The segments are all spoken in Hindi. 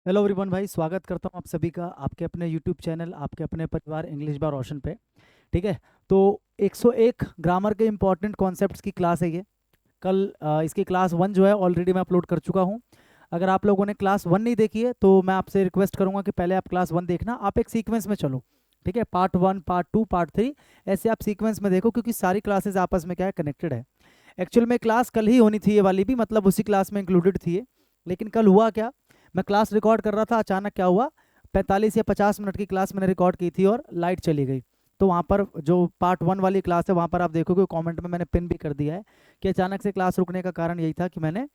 हेलो एवरीवन भाई, स्वागत करता हूँ आप सभी का आपके अपने यूट्यूब चैनल, आपके अपने परिवार इंग्लिश बार रोशन पे। ठीक है। तो 101 ग्रामर के इंपॉर्टेंट कॉन्सेप्ट्स की क्लास है ये। कल इसकी क्लास 1 जो है ऑलरेडी मैं अपलोड कर चुका हूँ। अगर आप लोगों ने क्लास 1 नहीं देखी है तो मैं आपसे रिक्वेस्ट करूँगा कि पहले आप क्लास 1 देखना, आप एक सीक्वेंस में चलो। ठीक है, पार्ट 1, पार्ट 2, पार्ट 3, ऐसे आप सीक्वेंस में देखो, क्योंकि सारी क्लासेज आपस में क्या है, कनेक्टेड है। एक्चुअल में क्लास कल ही होनी थी, ये वाली भी, मतलब उसी क्लास में इंक्लूडेड थी ये। लेकिन कल हुआ क्या, मैं क्लास रिकॉर्ड कर रहा था, अचानक क्या हुआ, 45 या 50 मिनट की क्लास मैंने रिकॉर्ड की थी और लाइट चली गई। तो वहाँ पर जो पार्ट 1 वाली क्लास है, वहाँ पर आप देखोगे कमेंट में मैंने पिन भी कर दिया है कि अचानक से क्लास रुकने का कारण यही था कि मैंने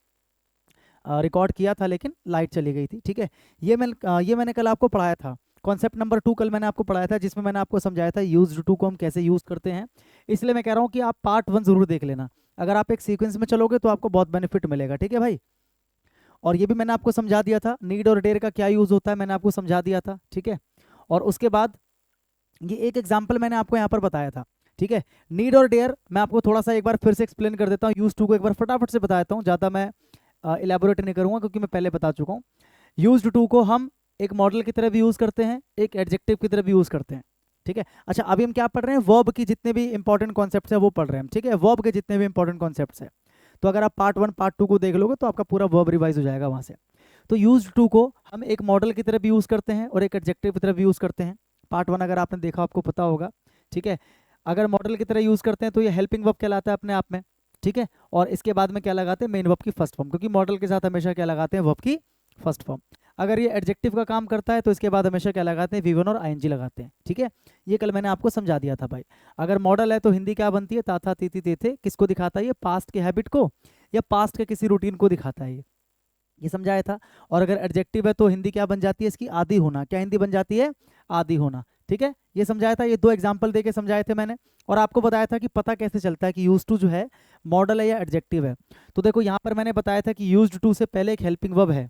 रिकॉर्ड किया था लेकिन लाइट चली गई थी। ठीक है। ये मैंने कल आपको पढ़ाया था। कॉन्सेप्ट नंबर 2 कल मैंने आपको पढ़ाया था, जिसमें मैंने आपको समझाया था यूज टू को हम कैसे यूज़ करते हैं। इसलिए मैं कह रहा हूँ कि आप पार्ट 1 जरूर देख लेना। अगर आप एक सीक्वेंस में चलोगे तो आपको बहुत बेनिफिट मिलेगा। ठीक है भाई। और ये भी मैंने आपको समझा दिया था, नीड और डेयर का क्या यूज़ होता है, मैंने आपको समझा दिया था। ठीक है। और उसके बाद ये एक एग्जाम्पल मैंने आपको यहाँ पर बताया था। ठीक है। नीड और डेयर मैं आपको थोड़ा सा एक बार फिर से एक्सप्लेन कर देता हूँ, यूज टू को एक बार फटाफट से बता देता हूँ, ज़्यादा मैं इलेबोरेट नहीं करूँगा क्योंकि मैं पहले बता चुका हूँ। यूज्ड टू को हम एक मॉडल की तरह भी यूज़ करते हैं, एक एडजेक्टिव की तरह भी यूज़ करते हैं। ठीक है। अच्छा, अभी हम क्या पढ़ रहे हैं, वर्ब की जितने भी इंपॉर्टेंट कॉन्सेप्ट्स हैं वो पढ़ रहे हैं हम। ठीक है, वर्ब के जितने भी इंपॉर्टेंट कॉन्सेप्ट्स हैं। तो अगर आप पार्ट 1 पार्ट 2 को देख लोगे तो आपका पूरा वर्ब रिवाइज हो जाएगा वहाँ से। तो यूज्ड टू को हम एक मॉडल की तरह भी यूज़ करते हैं और एक एडजेक्टिव की तरह भी यूज़ करते हैं। पार्ट 1 अगर आपने देखा आपको पता होगा। ठीक है। अगर मॉडल की तरह यूज़ करते हैं तो ये हेल्पिंग वर्ब कहलाता है अपने आप में। ठीक है। और इसके बाद में क्या लगाते हैं, मेन वर्ब की फर्स्ट फॉर्म, क्योंकि मॉडल के साथ हमेशा क्या लगाते हैं, वर्ब की फर्स्ट फॉर्म। अगर ये एडजेक्टिव का काम करता है तो इसके बाद हमेशा क्या लगाते हैं, वी1 और आईएनजी लगाते हैं। ठीक है। ये कल मैंने आपको समझा दिया था भाई। अगर मॉडल है तो हिंदी क्या बनती है, ताथा तीती तेथे, किसको दिखाता है, ये पास्ट के हैबिट को या पास्ट के किसी रूटीन को दिखाता है ये समझाया था। और अगर एडजेक्टिव है तो हिंदी क्या बन जाती है इसकी, आदि होना। क्या हिंदी बन जाती है, आदि होना। ठीक है, ये समझाया था, ये दो एग्जाम्पल देके समझाए थे मैंने। और आपको बताया था कि पता कैसे चलता है कि यूज टू जो है मॉडल है या एडजेक्टिव है। तो देखो यहाँ पर मैंने बताया था कि यूज टू से पहले एक हेल्पिंग वर्ब है।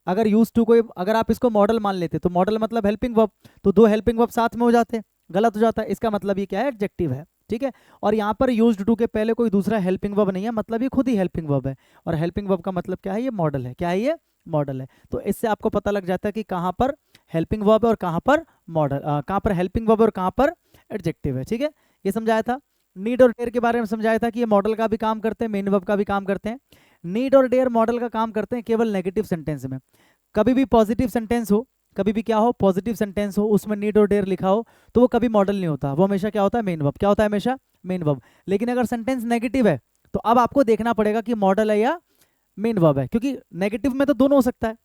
अगर यूज टू को, अगर आप इसको मॉडल मान लेते तो मॉडल मतलब हेल्पिंग वर्ब, तो दो हेल्पिंग वर्ब साथ में हो जाते, गलत हो जाता है। इसका मतलब ये क्या है, एडजेक्टिव है। ठीक है। और यहाँ पर यूज्ड टू के पहले कोई दूसरा हेल्पिंग वर्ब नहीं है, मतलब ये खुद ही हेल्पिंग वर्ब है। और हेल्पिंग वर्ब का मतलब क्या है, ये मॉडल है। क्या है ये, मॉडल है। तो इससे आपको पता लग जाता है कि कहाँ पर हेल्पिंग वर्ब है और कहाँ पर मॉडल, कहाँ पर हेल्पिंग वर्ब है और कहाँ पर एडजेक्टिव है। ठीक है, ये समझाया था। नीड और डेयर के बारे में समझाया था कि ये मॉडल का भी काम करते हैं, मेन वर्ब का भी काम करते हैं। नीड और डेयर मॉडल का काम करते हैं केवल नेगेटिव सेंटेंस में। कभी भी पॉजिटिव सेंटेंस हो, कभी भी क्या हो, पॉजिटिव सेंटेंस हो, उसमें नीड और डेयर लिखा हो, तो वो कभी मॉडल नहीं होता, वो हमेशा क्या होता है, मेन वर्ब। क्या होता है, हमेशा मेन वर्ब। लेकिन अगर सेंटेंस नेगेटिव है तो अब आपको देखना पड़ेगा कि मॉडल है या मेन वर्ब है, क्योंकि नेगेटिव में तो दोनों हो सकता है।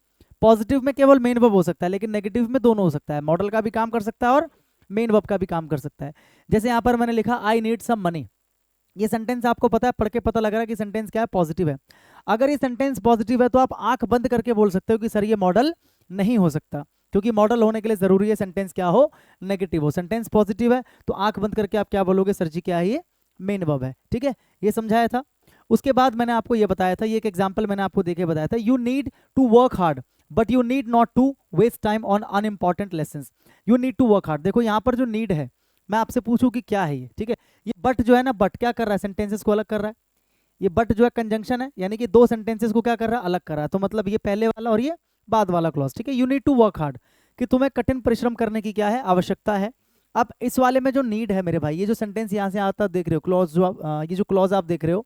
पॉजिटिव में केवल मेन वर्ब हो सकता है, लेकिन नेगेटिव में दोनों हो सकता है, मॉडल का भी काम कर सकता है और मेन वर्ब का भी काम कर सकता है। जैसे यहाँ पर मैंने लिखा आई नीड सम मनी, ये सेंटेंस आपको पता है, पढ़ के पता लग रहा है कि सेंटेंस क्या है, पॉजिटिव है। अगर ये सेंटेंस पॉजिटिव है तो आप आंख बंद करके बोल सकते हो कि सर ये मॉडल नहीं हो सकता, क्योंकि मॉडल होने के लिए जरूरी है सेंटेंस क्या हो, नेगेटिव हो। सेंटेंस पॉजिटिव है तो आंख बंद करके आप क्या बोलोगे, सर जी क्या है, ये मेन वर्ब है। ठीक है, ये समझाया था। उसके बाद मैंने आपको ये बताया था, ये एक एग्जाम्पल मैंने आपको देके बताया था, you need to work hard but you need not to waste time on unimportant lesson. You need to work hard, देखो यहाँ पर जो नीड है, मैं आपसे पूछूं कि क्या है ये। ठीक है, ये बट जो है ना, बट क्या कर रहा है, सेंटेंसेस को अलग कर रहा है। ये बट जो है कंजंक्शन है, यानी कि दो सेंटेंसेस को क्या कर रहा है, अलग कर रहा है। तो मतलब ये पहले वाला और ये बाद वाला क्लॉज। ठीक है, you need to work hard, कि तुम्हें कठिन परिश्रम करने की क्या है, आवश्यकता है। अब इस वाले में जो नीड है मेरे भाई, ये जो सेंटेंस यहाँ से आता देख रहे हो, क्लॉज जो ये जो क्लॉज आप देख रहे हो,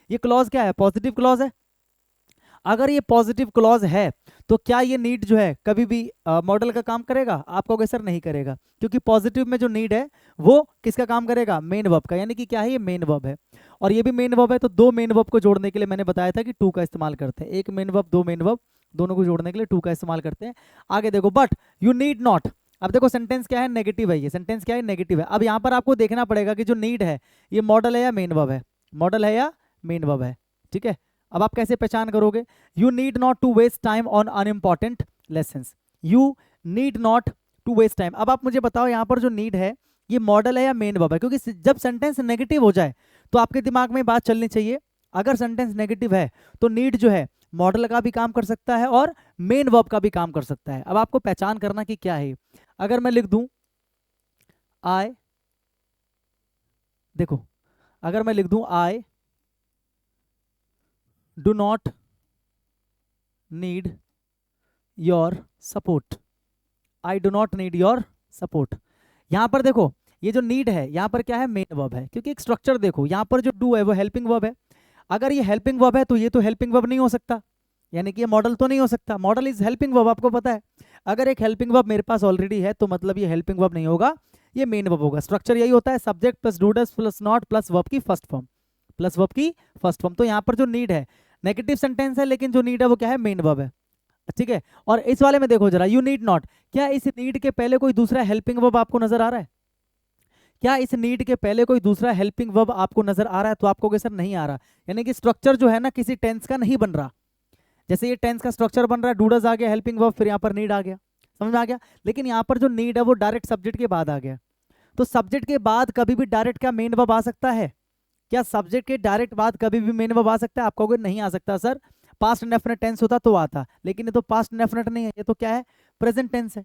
ये क्लॉज क्या है, पॉजिटिव क्लॉज है। अगर ये पॉजिटिव क्लॉज है तो क्या ये नीड जो है कभी भी मॉडल का काम करेगा, आप कहोगे सर नहीं करेगा, क्योंकि पॉजिटिव में जो नीड है वो किसका काम करेगा, मेन वर्ब का, यानी कि क्या है, ये मेन वर्ब है। और ये भी मेन वर्ब है, तो दो मेन वर्ब को जोड़ने के लिए मैंने बताया था कि टू का इस्तेमाल करते हैं। एक मेन वर्ब, दो मेन वर्ब, दोनों को जोड़ने के लिए टू का इस्तेमाल करते हैं। आगे देखो, बट यू नीड नॉट। अब देखो सेंटेंस क्या है, नेगेटिव है, ये सेंटेंस क्या है, नेगेटिव है। अब यहाँ पर आपको देखना पड़ेगा कि जो नीड है ये मॉडल है या मेन वर्ब है, मॉडल है या मेन वर्ब है। ठीक है, अब आप कैसे पहचान करोगे, you need not to waste time on unimportant lesson. You need not to waste time. अब आप मुझे बताओ यहाँ पर जो नीड है ये मॉडल है या मेन वर्ब है, क्योंकि जब सेंटेंस नेगेटिव हो जाए तो आपके दिमाग में बात चलनी चाहिए, अगर सेंटेंस नेगेटिव है तो नीड जो है मॉडल का भी काम कर सकता है और मेन वर्ब का भी काम कर सकता है। अब आपको पहचान करना कि क्या है। अगर मैं लिख दूं आई, देखो अगर मैं लिख दूं I do not need your support, I do not need your support. यहाँ पर देखो ये जो नीड है यहाँ पर क्या है, मेन वर्ब है, क्योंकि एक स्ट्रक्चर देखो यहाँ पर जो डू है वो हेल्पिंग वर्ब है। अगर ये हेल्पिंग वर्ब है तो ये तो हेल्पिंग वर्ब नहीं हो सकता, यानी कि ये मॉडल तो नहीं हो सकता। मॉडल इज हेल्पिंग वर्ब, आपको पता है। अगर एक हेल्पिंग वर्ब मेरे पास ऑलरेडी है तो मतलब ये हेल्पिंग वर्ब नहीं होगा, ये मेन वर्ब होगा। स्ट्रक्चर यही होता है, subject plus does plus not plus verb की फर्स्ट फॉर्म, प्लस वर्ब की फर्स्ट फॉर्म। तो यहाँ पर जो नीड है नेगेटिव सेंटेंस है, लेकिन जो नीड है वो क्या है, मेन वर्ब है, ठीक है। और इस वाले में देखो जरा, यू नीड नॉट, क्या इस नीड के पहले कोई दूसरा हेल्पिंग वर्ब आपको नजर आ रहा है? क्या इस नीड के पहले कोई दूसरा हेल्पिंग वर्ब आपको नजर आ रहा है? तो आपको कहोगे सर नहीं आ रहा, यानी कि स्ट्रक्चर जो है ना किसी टेंस का नहीं बन रहा। जैसे ये टेंस का स्ट्रक्चर बन रहा है, डूडस आ गया, हेल्पिंग वर्ब, फिर यहाँ पर नीड आ गया, समझ में आ गया। लेकिन यहाँ पर जो नीड है वो डायरेक्ट सब्जेक्ट के बाद आ गया। तो सब्जेक्ट के बाद कभी भी डायरेक्ट क्या मेन वर्ब आ सकता है? क्या सब्जेक्ट के डायरेक्ट बाद कभी भी मेन वर्ब आ सकता है? आप कहोगे नहीं आ सकता सर, पास्ट इंडेफिनिट टेंस होता तो आता, लेकिन ये तो पास्ट इंडेफिनिट नहीं है, ये तो क्या है, प्रेजेंट टेंस है।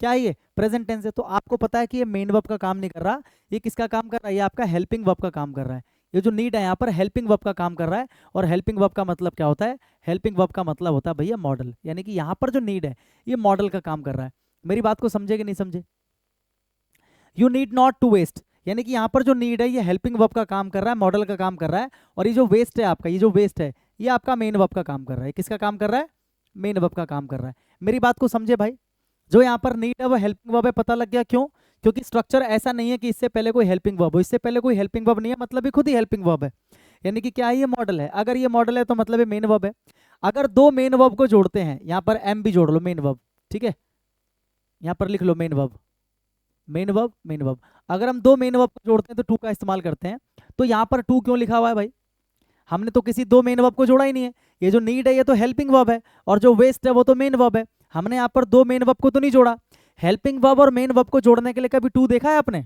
क्या है ये, प्रेजेंट टेंस है। तो आपको पता है कि ये मेन वर्ब का काम नहीं कर रहा, ये किसका काम कर रहा है, ये आपका हेल्पिंग वर्ब का काम कर रहा है। ये जो नीड है यहाँ पर हेल्पिंग वर्ब का काम कर रहा है। और हेल्पिंग वर्ब का मतलब क्या होता है, हेल्पिंग वर्ब का मतलब होता है भैया मॉडल, यानी कि यहाँ पर जो नीड है ये मॉडल का काम कर रहा है। मेरी बात को समझे कि नहीं समझे? You need not to waste, यानी कि यहाँ पर जो नीड है ये हेल्पिंग वर्ब का काम कर रहा है, मॉडल का काम कर रहा है। और ये जो वेस्ट है आपका, ये जो वेस्ट है ये आपका मेन वर्ब का काम कर रहा है। किसका काम कर रहा है, मेन वर्ब का काम कर रहा है। मेरी बात को समझे भाई, जो यहाँ पर नीड है वो हेल्पिंग वर्ब है, पता लग गया क्यों? क्योंकि स्ट्रक्चर ऐसा नहीं है कि इससे पहले कोई हेल्पिंग वर्ब हो, इससे पहले कोई हेल्पिंग वर्ब नहीं है, मतलब ये खुद ही हेल्पिंग वर्ब है। यानी कि क्या है, ये मॉडल है। अगर ये मॉडल है तो मतलब ये मेन वर्ब है। अगर दो मेन वर्ब को जोड़ते हैं, यहाँ पर एम भी जोड़ लो, मेन वर्ब, ठीक है, यहाँ पर लिख लो main verb, main verb, main verb. अगर हम दो मेन वर्ब को जोड़ते हैं तो टू का इस्तेमाल करते हैं। तो यहाँ पर टू क्यों लिखा हुआ है भाई? हमने तो किसी दो मेन वर्ब को जोड़ा ही नहीं है। ये जो नीड है ये तो हेल्पिंग वर्ब है, और जो वेस्ट है वो तो मेन वर्ब है। हमने यहाँ पर दो मेन वर्ब को तो नहीं जोड़ा। हेल्पिंग वर्ब और मेन वर्ब को जोड़ने के लिए कभी टू देखा है आपने?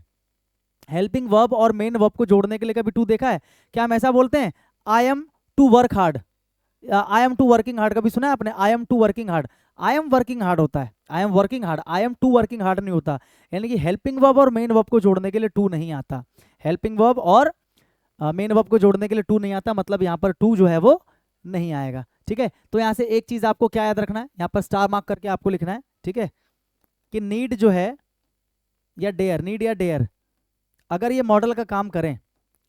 हेल्पिंग वर्ब और मेन वर्ब को जोड़ने के लिए कभी टू देखा है? क्या हम ऐसा बोलते हैं, I am to work hard, I am to working hard, कभी सुना है आपने? I am to working hard, I am working hard होता है, I am working hard, I am to working hard नहीं होता। यानी कि हेल्पिंग वर्ब और मेन वर्ब को जोड़ने के लिए टू नहीं आता। हेल्पिंग वर्ब और मेन वर्ब को जोड़ने के लिए टू नहीं आता, मतलब यहाँ पर टू जो है वो नहीं आएगा, ठीक है। तो यहाँ से एक चीज आपको क्या याद रखना है, यहाँ पर स्टार मार्क करके आपको लिखना है, ठीक है, कि नीड जो है या डेयर, नीड या डेयर, अगर ये मॉडल का काम करें,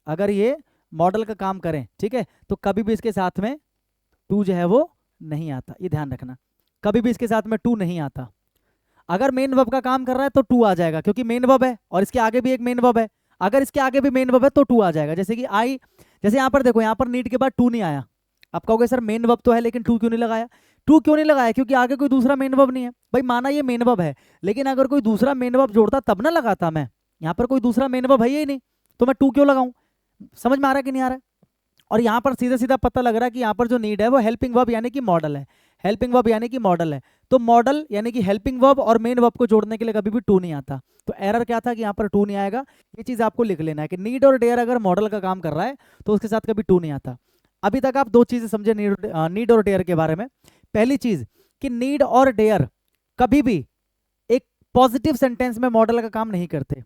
अगर ये मॉडल का काम करें, ठीक है, तो कभी भी इसके साथ में टू जो है वो नहीं आता, ये ध्यान रखना, कभी भी इसके साथ में टू नहीं आता। अगर मेन वर्ब का काम कर रहा है तो टू आ जाएगा, क्योंकि मेन वर्ब है और इसके आगे भी एक मेन वर्ब है। अगर इसके आगे भी मेन वर्ब है तो टू आ जाएगा। जैसे कि आई, जैसे यहाँ पर देखो, यहाँ पर नीड के बाद टू नहीं आया। आप कहोगे सर मेन वर्ब तो है लेकिन टू क्यों नहीं लगाया? टू क्यों नहीं लगाया? क्योंकि आगे कोई दूसरा मेन वर्ब नहीं है। भाई माना ये मेन वर्ब है, लेकिन अगर कोई दूसरा मेन वर्ब जोड़ता तब ना लगाता मैं। यहाँ पर कोई दूसरा मेन वर्ब है ही नहीं, तो मैं टू क्यों लगाऊं? समझ में आ रहा है कि नहीं आ रहा है? और यहाँ पर सीधा सीधा पता लग रहा है कि यहाँ पर जो नीड है वो हेल्पिंग वर्ब यानी कि मॉडल है। हेल्पिंग वर्ब यानी कि मॉडल है, तो मॉडल यानी कि हेल्पिंग वर्ब और मेन वर्ब को जोड़ने के लिए कभी भी टू नहीं आता। तो एरर क्या था कि यहाँ पर टू नहीं आएगा। ये चीज आपको लिख लेना है कि नीड और डेयर अगर मॉडल का काम कर रहा है तो उसके साथ कभी टू नहीं आता। अभी तक आप दो चीजें समझे नीड और डेयर के बारे में। पहली चीज कि नीड और डेयर कभी भी एक पॉजिटिव सेंटेंस में मॉडल का काम नहीं करते।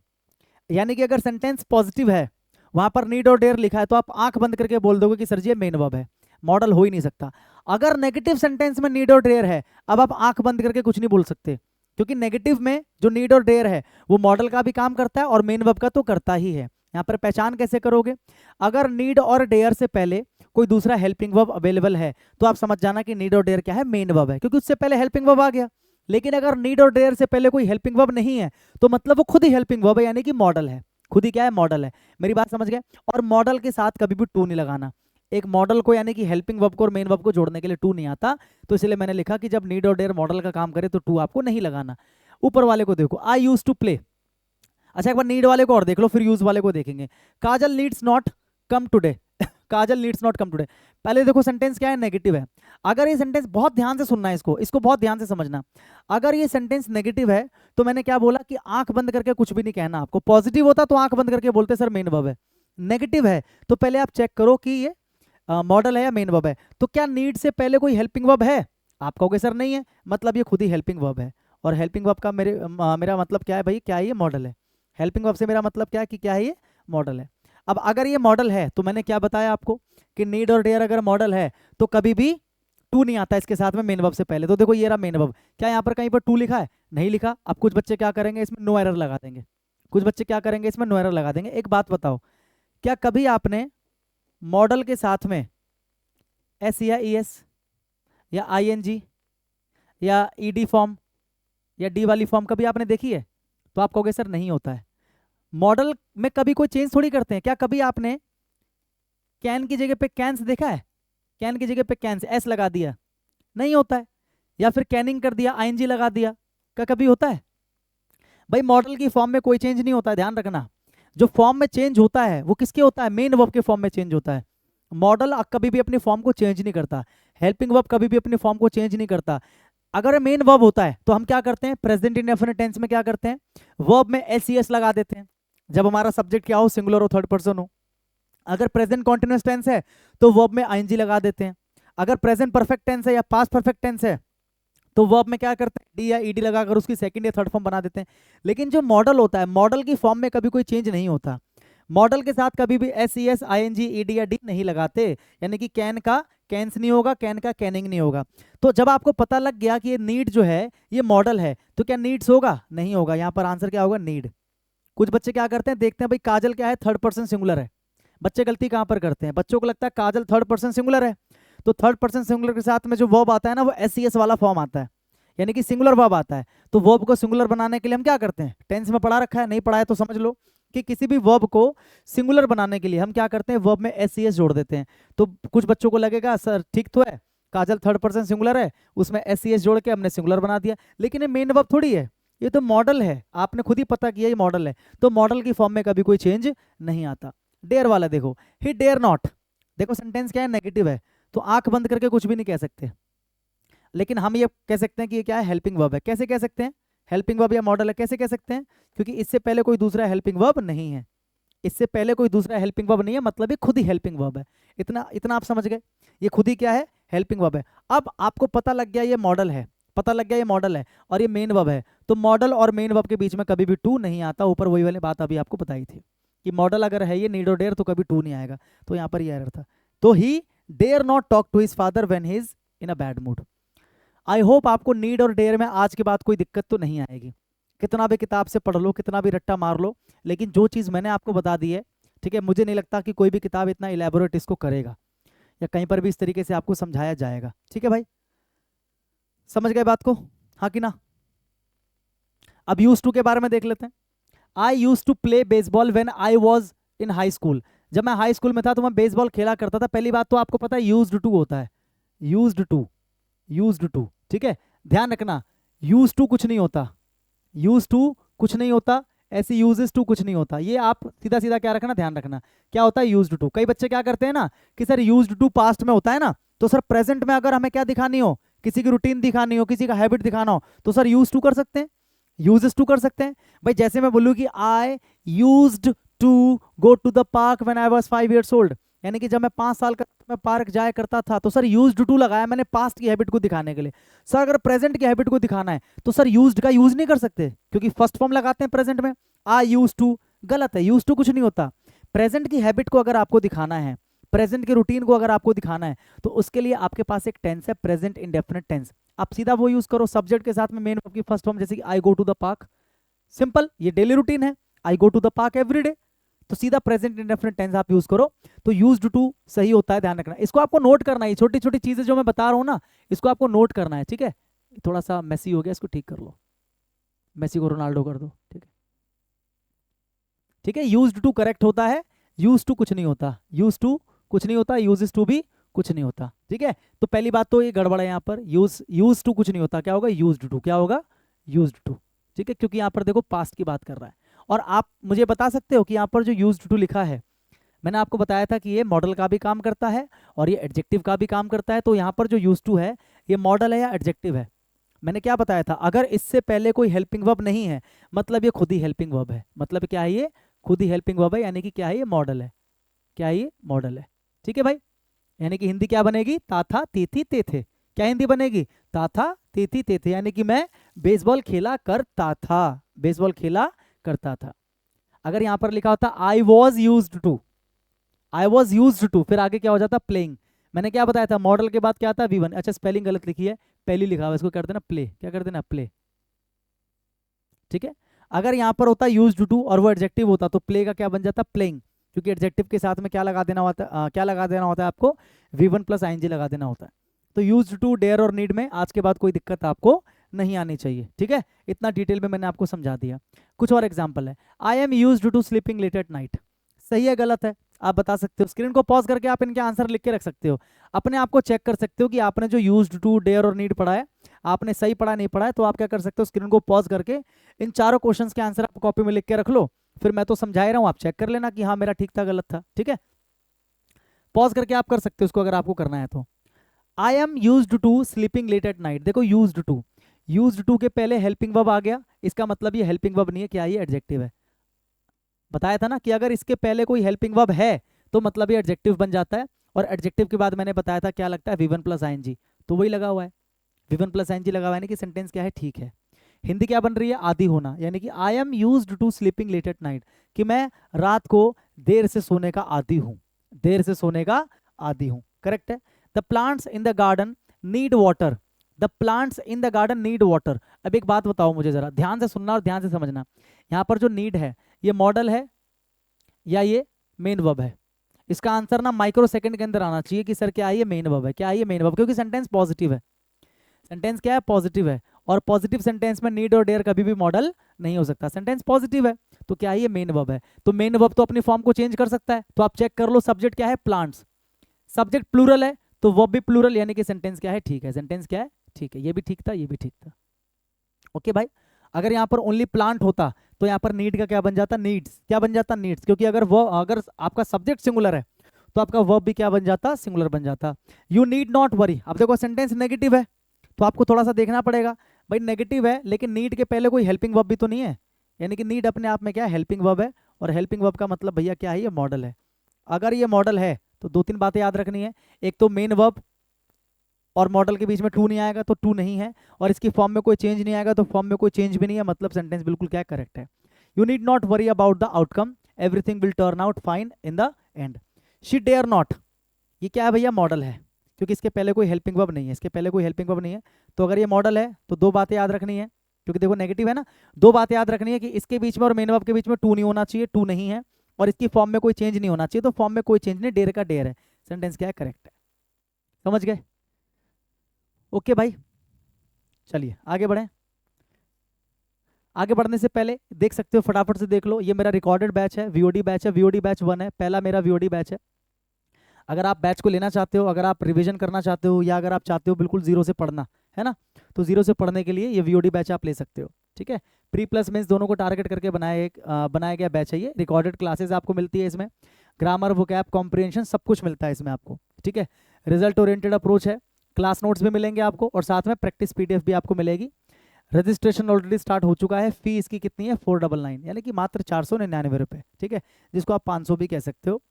यानी कि अगर सेंटेंस पॉजिटिव है, वहां पर नीड और डेयर लिखा है, तो आप आंख बंद करके बोल दोगे कि सर जी ये मेन वर्ब है, मॉडल हो ही नहीं सकता। अगर नेगेटिव सेंटेंस में नीड और डेयर है, अब आप आंख बंद करके कुछ नहीं बोल सकते, क्योंकि नेगेटिव में जो नीड और डेयर है वो मॉडल का भी काम करता है और मेन वर्ब का तो करता ही है। यहाँ पर पहचान कैसे करोगे? अगर नीड और डेयर से पहले कोई दूसरा हेल्पिंग वर्ब अवेलेबल है तो आप समझ जाना कि नीड और डेयर क्या है, मेन वर्ब है, क्योंकि उससे पहले हेल्पिंग वर्ब आ गया। लेकिन अगर नीड और डेयर से पहले कोई हेल्पिंग वर्ब नहीं है तो मतलब वो खुद ही हेल्पिंग वर्ब है, यानी कि मॉडल है, खुद ही क्या है, मॉडल है। मेरी बात समझ गए? और मॉडल के साथ कभी भी टू नहीं लगाना। एक मॉडल को यानी कि हेल्पिंग वर्ब को और मेन वर्ब को जोड़ने के लिए टू नहीं आता, तो इसलिए मैंने लिखा कि जब नीड और डेयर मॉडल का काम करे तो टू आपको नहीं लगाना। ऊपर वाले को देखो, आई यूज टू प्ले। अच्छा एक बार नीड वाले को और देख लो, फिर यूज वाले को देखेंगे। Kajal needs not come today. Kajal needs not come today. पहले देखो सेंटेंस क्या है, नेगेटिव है। अगर ये सेंटेंस, बहुत ध्यान से सुनना है इसको बहुत ध्यान से समझना। अगर ये सेंटेंस नेगेटिव है तो मैंने क्या बोला कि आंख बंद करके कुछ भी नहीं कहना आपको। पॉजिटिव होता तो आंख बंद करके बोलते सर मेन वर्ब है। नेगेटिव है तो पहले आप चेक करो कि ये मॉडल है या मेन वर्ब है। तो क्या नीड से पहले कोई हेल्पिंग वर्ब है? आप कहोगे सर नहीं है, मतलब ये खुद ही हेल्पिंग वर्ब है। और हेल्पिंग वर्ब का मेरा मतलब क्या है भाई, क्या है ये, मॉडल है। हेल्पिंग वर्ब से मेरा मतलब क्या है कि क्या है ये, मॉडल है। अब अगर ये मॉडल है तो मैंने क्या बताया आपको कि नीड और डेयर अगर मॉडल है तो कभी भी टू नहीं आता इसके साथ में मेन वर्ब से पहले। तो देखो ये रहा मेन वर्ब। क्या यहाँ पर कहीं पर टू लिखा है? नहीं लिखा। अब कुछ बच्चे क्या करेंगे, इसमें नो एरर लगा देंगे। कुछ बच्चे क्या करेंगे, इसमें नो एरर लगा देंगे। एक बात बताओ, क्या कभी आपने मॉडल के साथ में एस या ई एस या आई एन जी या ई डी फॉर्म या डी वाली फॉर्म कभी आपने देखी है? तो आप कहोगे सर नहीं होता है। मॉडल में कभी कोई चेंज थोड़ी करते हैं। क्या कभी आपने कैन की जगह पे कैंस देखा है? कैन की जगह पे कैंस एस लगा दिया? नहीं होता है। या फिर कैनिंग कर दिया, आईएनजी लगा दिया, क्या कभी होता है? भाई मॉडल की फॉर्म में कोई चेंज नहीं होता है, ध्यान रखना। जो फॉर्म में चेंज होता है वो किसके होता है? मेन वर्ब के फॉर्म में चेंज होता है। मॉडल कभी भी अपनी फॉर्म को चेंज नहीं करता। हेल्पिंग वर्ब कभी भी अपनी फॉर्म को चेंज नहीं करता। अगर मेन वर्ब होता है तो हम क्या करते हैं, प्रेजेंट इंडेफिनिट टेंस में क्या करते हैं, वर्ब में एस ई एस लगा देते हैं जब हमारा सब्जेक्ट क्या हो, सिंगुलर हो, थर्ड पर्सन हो। अगर प्रेजेंट कॉन्टिन्यूअस टेंस है तो वर्ब में आईएनजी लगा देते हैं। अगर प्रेजेंट परफेक्ट टेंस है या पास्ट परफेक्ट टेंस है तो वर्ब में क्या करते हैं, डी या ईडी लगाकर उसकी सेकंड या थर्ड फॉर्म बना देते हैं। लेकिन जो मॉडल होता है, मॉडल की फॉर्म में कभी कोई चेंज नहीं होता। मॉडल के साथ कभी भी S E S, I N G, E D या डी नहीं लगाते। यानी कि कैन का कैंस नहीं होगा, कैन का कैनिंग नहीं होगा। तो जब आपको पता लग गया कि ये नीड जो है ये मॉडल है, तो क्या नीड्स होगा? नहीं होगा। यहाँ पर आंसर क्या होगा, नीड। कुछ बच्चे क्या करते हैं, देखते हैं भाई काजल क्या है, थर्ड पर्सन सिंगुलर है। बच्चे गलती कहाँ पर करते हैं, बच्चों को लगता है काजल थर्ड पर्सन सिंगुलर है, तो थर्ड पर्सन सिंगुलर के साथ में जो वर्ब आता है ना वो एस सी एस वाला फॉर्म आता है, यानी कि सिंगुलर वर्ब आता है। तो वर्ब को सिंगुलर बनाने के लिए हम क्या करते हैं, टेंस में पढ़ा रखा है, नहीं पढ़ा है तो समझ लो कि किसी भी वर्ब को सिंगुलर बनाने के लिए हम क्या करते हैं, वर्ब में एस सी एस जोड़ देते हैं। तो कुछ बच्चों को लगेगा सर ठीक तो है, काजल थर्ड पर्सन सिंगुलर है, उसमें एस सी एस जोड़ के हमने सिंगुलर बना दिया। लेकिन ये मेन वर्ब थोड़ी है, ये तो मॉडल है। आपने खुद ही पता किया ये मॉडल है, तो मॉडल की फॉर्म में कभी कोई चेंज नहीं आता। डेयर वाला देखो, ही डेयर नॉट, देखो सेंटेंस क्या है, नेगेटिव है, तो आंख बंद करके कुछ भी नहीं कह सकते। लेकिन हम ये कह सकते हैं कि ये क्या है, हेल्पिंग वर्ब है। कैसे कह सकते हैं, हेल्पिंग वर्ब या मॉडल है, कैसे कह सकते हैं, क्योंकि इससे पहले कोई दूसरा हेल्पिंग वर्ब नहीं है। इससे पहले कोई दूसरा हेल्पिंग वर्ब नहीं है, मतलब ये खुद ही हेल्पिंग वर्ब है। इतना इतना आप समझ गए, ये खुद ही क्या है, हेल्पिंग वर्ब है। अब आपको पता लग गया ये मॉडल है, पता लग गया ये मॉडल है और ये मेन वर्ब है, तो मॉडल और मेन वर्ब के बीच में कभी भी टू नहीं आता। ऊपर वही वाली बात अभी आपको बताई थी कि मॉडल अगर है ये नीड और डेयर तो कभी टू नहीं आएगा। तो यहाँ पर ये एरर था। तो he dare not talk to his father when he is in a bad mood. I hope आपको नीड और डेयर में आज के बाद कोई दिक्कत तो नहीं आएगी। कितना भी किताब से पढ़ लो, कितना भी रट्टा मार लो, लेकिन जो चीज़ मैंने आपको बता दी है, ठीक है, मुझे नहीं लगता कि कोई भी किताब इतना इलेबोरेट इसको करेगा या कहीं पर भी इस तरीके से आपको समझाया जाएगा। ठीक है भाई, समझ गए बात को, हाँ कि ना? अब यूज टू के बारे में देख लेते हैं। I use to play baseball when I was in high school. जब मैं हाई स्कूल में था तो मैं बेसबॉल खेला करता था। पहली बात तो आपको पता है यूज्ड टू होता है, यूज्ड टू, यूज्ड टू, ठीक है, ध्यान रखना। यूज टू कुछ नहीं होता, यूज टू कुछ नहीं होता, ऐसे यूजेस टू कुछ नहीं होता। ये आप सीधा सीधा क्या रखना, ध्यान रखना क्या होता है यूज्ड टू। कई बच्चे क्या करते हैं ना कि सर यूज्ड टू पास्ट में होता है ना, तो सर प्रेजेंट में अगर हमें क्या दिखानी हो, किसी की रूटीन दिखानी हो, किसी का हैबिट दिखाना हो, तो सर यूज टू कर सकते हैं, यूजेस टू कर सकते हैं। भाई जैसे मैं बोलूँ कि I used to go to the park when I was 5 years old, यानी कि जब मैं 5 साल का मैं पार्क जाया करता था, तो सर यूज्ड टू लगाया मैंने पास्ट की हैबिट को दिखाने के लिए। सर अगर प्रेजेंट की हैबिट को दिखाना है तो सर यूज्ड का यूज नहीं कर सकते, क्योंकि फर्स्ट फॉर्म लगाते हैं प्रेजेंट में, आई यूज टू, गलत है, यूज टू कुछ नहीं होता। प्रेजेंट की हैबिट को अगर आपको दिखाना है, प्रेजेंट के रूटीन को अगर आपको दिखाना है, तो उसके लिए आपके पास एक टेंस है, प्रेजेंट इंडेफिनिट टेंस। आप सीधा वो यूज करो, सब्जेक्ट के साथ में मेन वर्ब की फर्स्ट फॉर्म, जैसे कि I go to the park, simple, ये डेली रूटीन है, I go to the park every day, तो सीधा प्रेजेंट इंडेफिनिट टेंस आप यूज करो, तो यूज्ड टू सही होता है, ध्यान रखना। इसको आपको नोट करना है, छोटी छोटी चीजें जो मैं बता रहा हूं ना, इसको आपको नोट करना है, ठीक है। थोड़ा सा मेसी हो गया, इसको ठीक कर लो, मेसी को रोनाल्डो कर दो, ठीक है, ठीक है। यूज्ड टू करेक्ट होता है, यूज टू कुछ नहीं होता, यूज टू कुछ नहीं होता, यूजेस टू भी कुछ नहीं होता, ठीक है। तो पहली बात तो ये गड़बड़ है यहाँ पर, यूज टू कुछ नहीं होता, क्या होगा, यूज्ड टू, क्या होगा, यूज्ड टू, ठीक है, क्योंकि यहाँ पर देखो पास्ट की बात कर रहा है। और आप मुझे बता सकते हो कि यहाँ पर जो यूज्ड टू लिखा है, मैंने आपको बताया था कि ये मॉडल का भी काम करता है और ये एडजेक्टिव का भी काम करता है। तो यहाँ पर जो यूज्ड टू है ये मॉडल है या एडजेक्टिव है? मैंने क्या बताया था, अगर इससे पहले कोई हेल्पिंग वर्ब नहीं है मतलब ये खुद ही हेल्पिंग वर्ब है। मतलब क्या है, ये खुद ही हेल्पिंग वर्ब है, यानी कि क्या है, ये मॉडल है। क्या है, ये मॉडल है, ठीक है भाई। यानी कि हिंदी क्या बनेगी, ताथा तीथी तेथे। क्या हिंदी बनेगी, ताथा तीथी तेथे, यानी कि मैं बेसबॉल खेला करता था, बेसबॉल खेला करता था। अगर यहां पर लिखा होता I was used to, I was used to, फिर आगे क्या हो जाता, प्लेइंग। मैंने क्या बताया था, मॉडल के बाद क्या आता है V1। अच्छा स्पेलिंग गलत लिखी है, पहली लिखा हुआ है, इसको कर देना प्ले, क्या कर देना प्ले, ठीक है। अगर यहाँ पर होता यूज्ड टू और वो एडजेक्टिव होता तो प्ले का क्या बन जाता, प्लेइंग, क्योंकि एडजेक्टिव के साथ में क्या लगा देना होता है, क्या लगा देना होता है आपको, V1 प्लस ING लगा देना होता है। तो यूज्ड टू, डेयर और नीड में आज के बाद कोई दिक्कत आपको नहीं आनी चाहिए, ठीक है। इतना डिटेल में मैंने आपको समझा दिया। कुछ और एग्जाम्पल है, I am used to sleeping late at night, सही है गलत है आप बता सकते हो। स्क्रीन को पॉज करके आप इनके आंसर लिख के रख सकते हो, अपने आप को चेक कर सकते हो कि आपने जो यूज्ड टू, डेयर और नीड पढ़ा है आपने सही पढ़ा नहीं पढ़ा है। तो आप क्या कर सकते हो, स्क्रीन को पॉज करके इन चारों क्वेश्चंस के आंसर आप कॉपी में लिख के रख लो, फिर मैं तो समझा ही रहा हूँ, आप चेक कर लेना कि हाँ मेरा ठीक था गलत था, ठीक है। पॉज करके आप कर सकते हो उसको अगर आपको करना है तो। I am used to sleeping late at night, देखो यूज्ड टू के पहले हेल्पिंग वर्ब आ गया, इसका मतलब ये हेल्पिंग वर्ब नहीं है, क्या ये एडजेक्टिव है। बताया था ना कि अगर इसके पहले कोई हेल्पिंग वर्ब है तो मतलब ये एडजेक्टिव बन जाता है, और एडजेक्टिव के बाद मैंने बताया था क्या लगता है, V1 प्लस ING, तो वही लगा हुआ है, V1 प्लस ING लगा हुआ है, यानी कि सेंटेंस क्या है, ठीक है। हिंदी क्या बन रही है, आदि होना, यानी कि I am used to sleeping late at night, कि मैं रात को देर से सोने का आदी हूं, देर से सोने का आदी हूं, करेक्ट है। The plants in the garden need water, the plants in the garden need water. अब एक बात बताओ मुझे जरा, ध्यान से सुनना और ध्यान से समझना, यहाँ पर जो नीड है ये मॉडल है या ये मेन वर्ब है। इसका आंसर ना माइक्रो सेकंड के अंदर आना चाहिए कि सर क्या ये मेन वर्ब है, क्या ये मेन वर्ब, क्योंकि सेंटेंस पॉजिटिव है, सेंटेंस क्या है, पॉजिटिव है, और पॉजिटिव सेंटेंस में नीड और डेयर कभी भी मॉडल नहीं हो सकता, सेंटेंस पॉजिटिव है, तो क्या ये मेन वर्ब है। तो मेन वर्ब तो अपनी फॉर्म को चेंज कर सकता है, तो आप चेक कर लो, सब्जेक्ट क्या है, प्लांट्स, सब्जेक्ट प्लूरल है तो वर्ब भी प्लूरल, यानी कि सेंटेंस क्या है, ठीक है, सेंटेंस क्या है, ठीक है, ये भी ठीक था, ये भी ठीक था, ओके भाई। अगर यहाँ पर ओनली प्लांट होता तो यहाँ पर नीड का क्या बन जाता, नीड्स, क्या बन जाता, नीड्स, क्योंकि अगर आपका सब्जेक्ट सिंगुलर है तो आपका वर्ब भी क्या बन जाता, सिंगुलर बन जाता। यू नीड नॉट वरी, अब देखो सेंटेंस नेगेटिव है तो आपको थोड़ा सा देखना पड़ेगा, भाई नेगेटिव है लेकिन नीड के पहले कोई हेल्पिंग वर्ब भी तो नहीं है, यानी कि नीड अपने आप में क्या है, हेल्पिंग वर्ब है, और हेल्पिंग वर्ब का मतलब भैया क्या है, ये मॉडल है। अगर ये मॉडल है तो दो तीन बातें याद रखनी है, एक तो मेन वर्ब और मॉडल के बीच में टू नहीं आएगा तो टू नहीं है, और इसकी फॉर्म में कोई चेंज नहीं आएगा तो फॉर्म में कोई चेंज भी नहीं है, मतलब सेंटेंस बिल्कुल क्या करेक्ट है। You need not worry about the outcome, everything will turn out fine in the end. She dare not, ये क्या है भैया, मॉडल है, क्योंकि इसके पहले कोई हेल्पिंग वर्ब नहीं है, इसके पहले कोई हेल्पिंग वर्ब नहीं है, तो अगर ये मॉडल है तो दो बातें याद रखनी है, क्योंकि देखो नेगेटिव है ना, दो बातें याद रखनी है कि इसके बीच में और मेन वर्ब के बीच में टू नहीं होना चाहिए, टू नहीं है, और इसकी फॉर्म में कोई चेंज नहीं होना चाहिए, तो फॉर्म में कोई चेंज नहीं, डेयर का डेयर है, सेंटेंस क्या है, करेक्ट है। समझ गए, ओके भाई। चलिए आगे बढ़ें। आगे बढ़ने से पहले देख सकते हो, फटाफट से देख लो, ये मेरा रिकॉर्डेड बैच है, VOD बैच है, VOD बैच 1 है, पहला मेरा VOD बैच है। अगर आप बैच को लेना चाहते हो, अगर आप रिवीजन करना चाहते हो, या अगर आप चाहते हो बिल्कुल जीरो से पढ़ना है ना, तो जीरो से पढ़ने के लिए ये VOD बैच आप ले सकते हो, ठीक है। प्री प्लस मेंस दोनों को टारगेट करके बनाया गया बैच है ये, रिकॉर्डेड क्लासेस आपको मिलती है इसमें, ग्रामर, वोकैब, कॉम्प्रिहेंशन सब कुछ मिलता है इसमें आपको, ठीक है। रिजल्ट ओरिएंटेड अप्रोच है, क्लास नोट्स भी मिलेंगे आपको, और साथ में प्रैक्टिस PDF भी आपको मिलेगी। रजिस्ट्रेशन ऑलरेडी स्टार्ट हो चुका है, फी इसकी कितनी है, 499, यानी कि मात्र 499 रुपये, ठीक है, जिसको आप 500 भी कह सकते हो।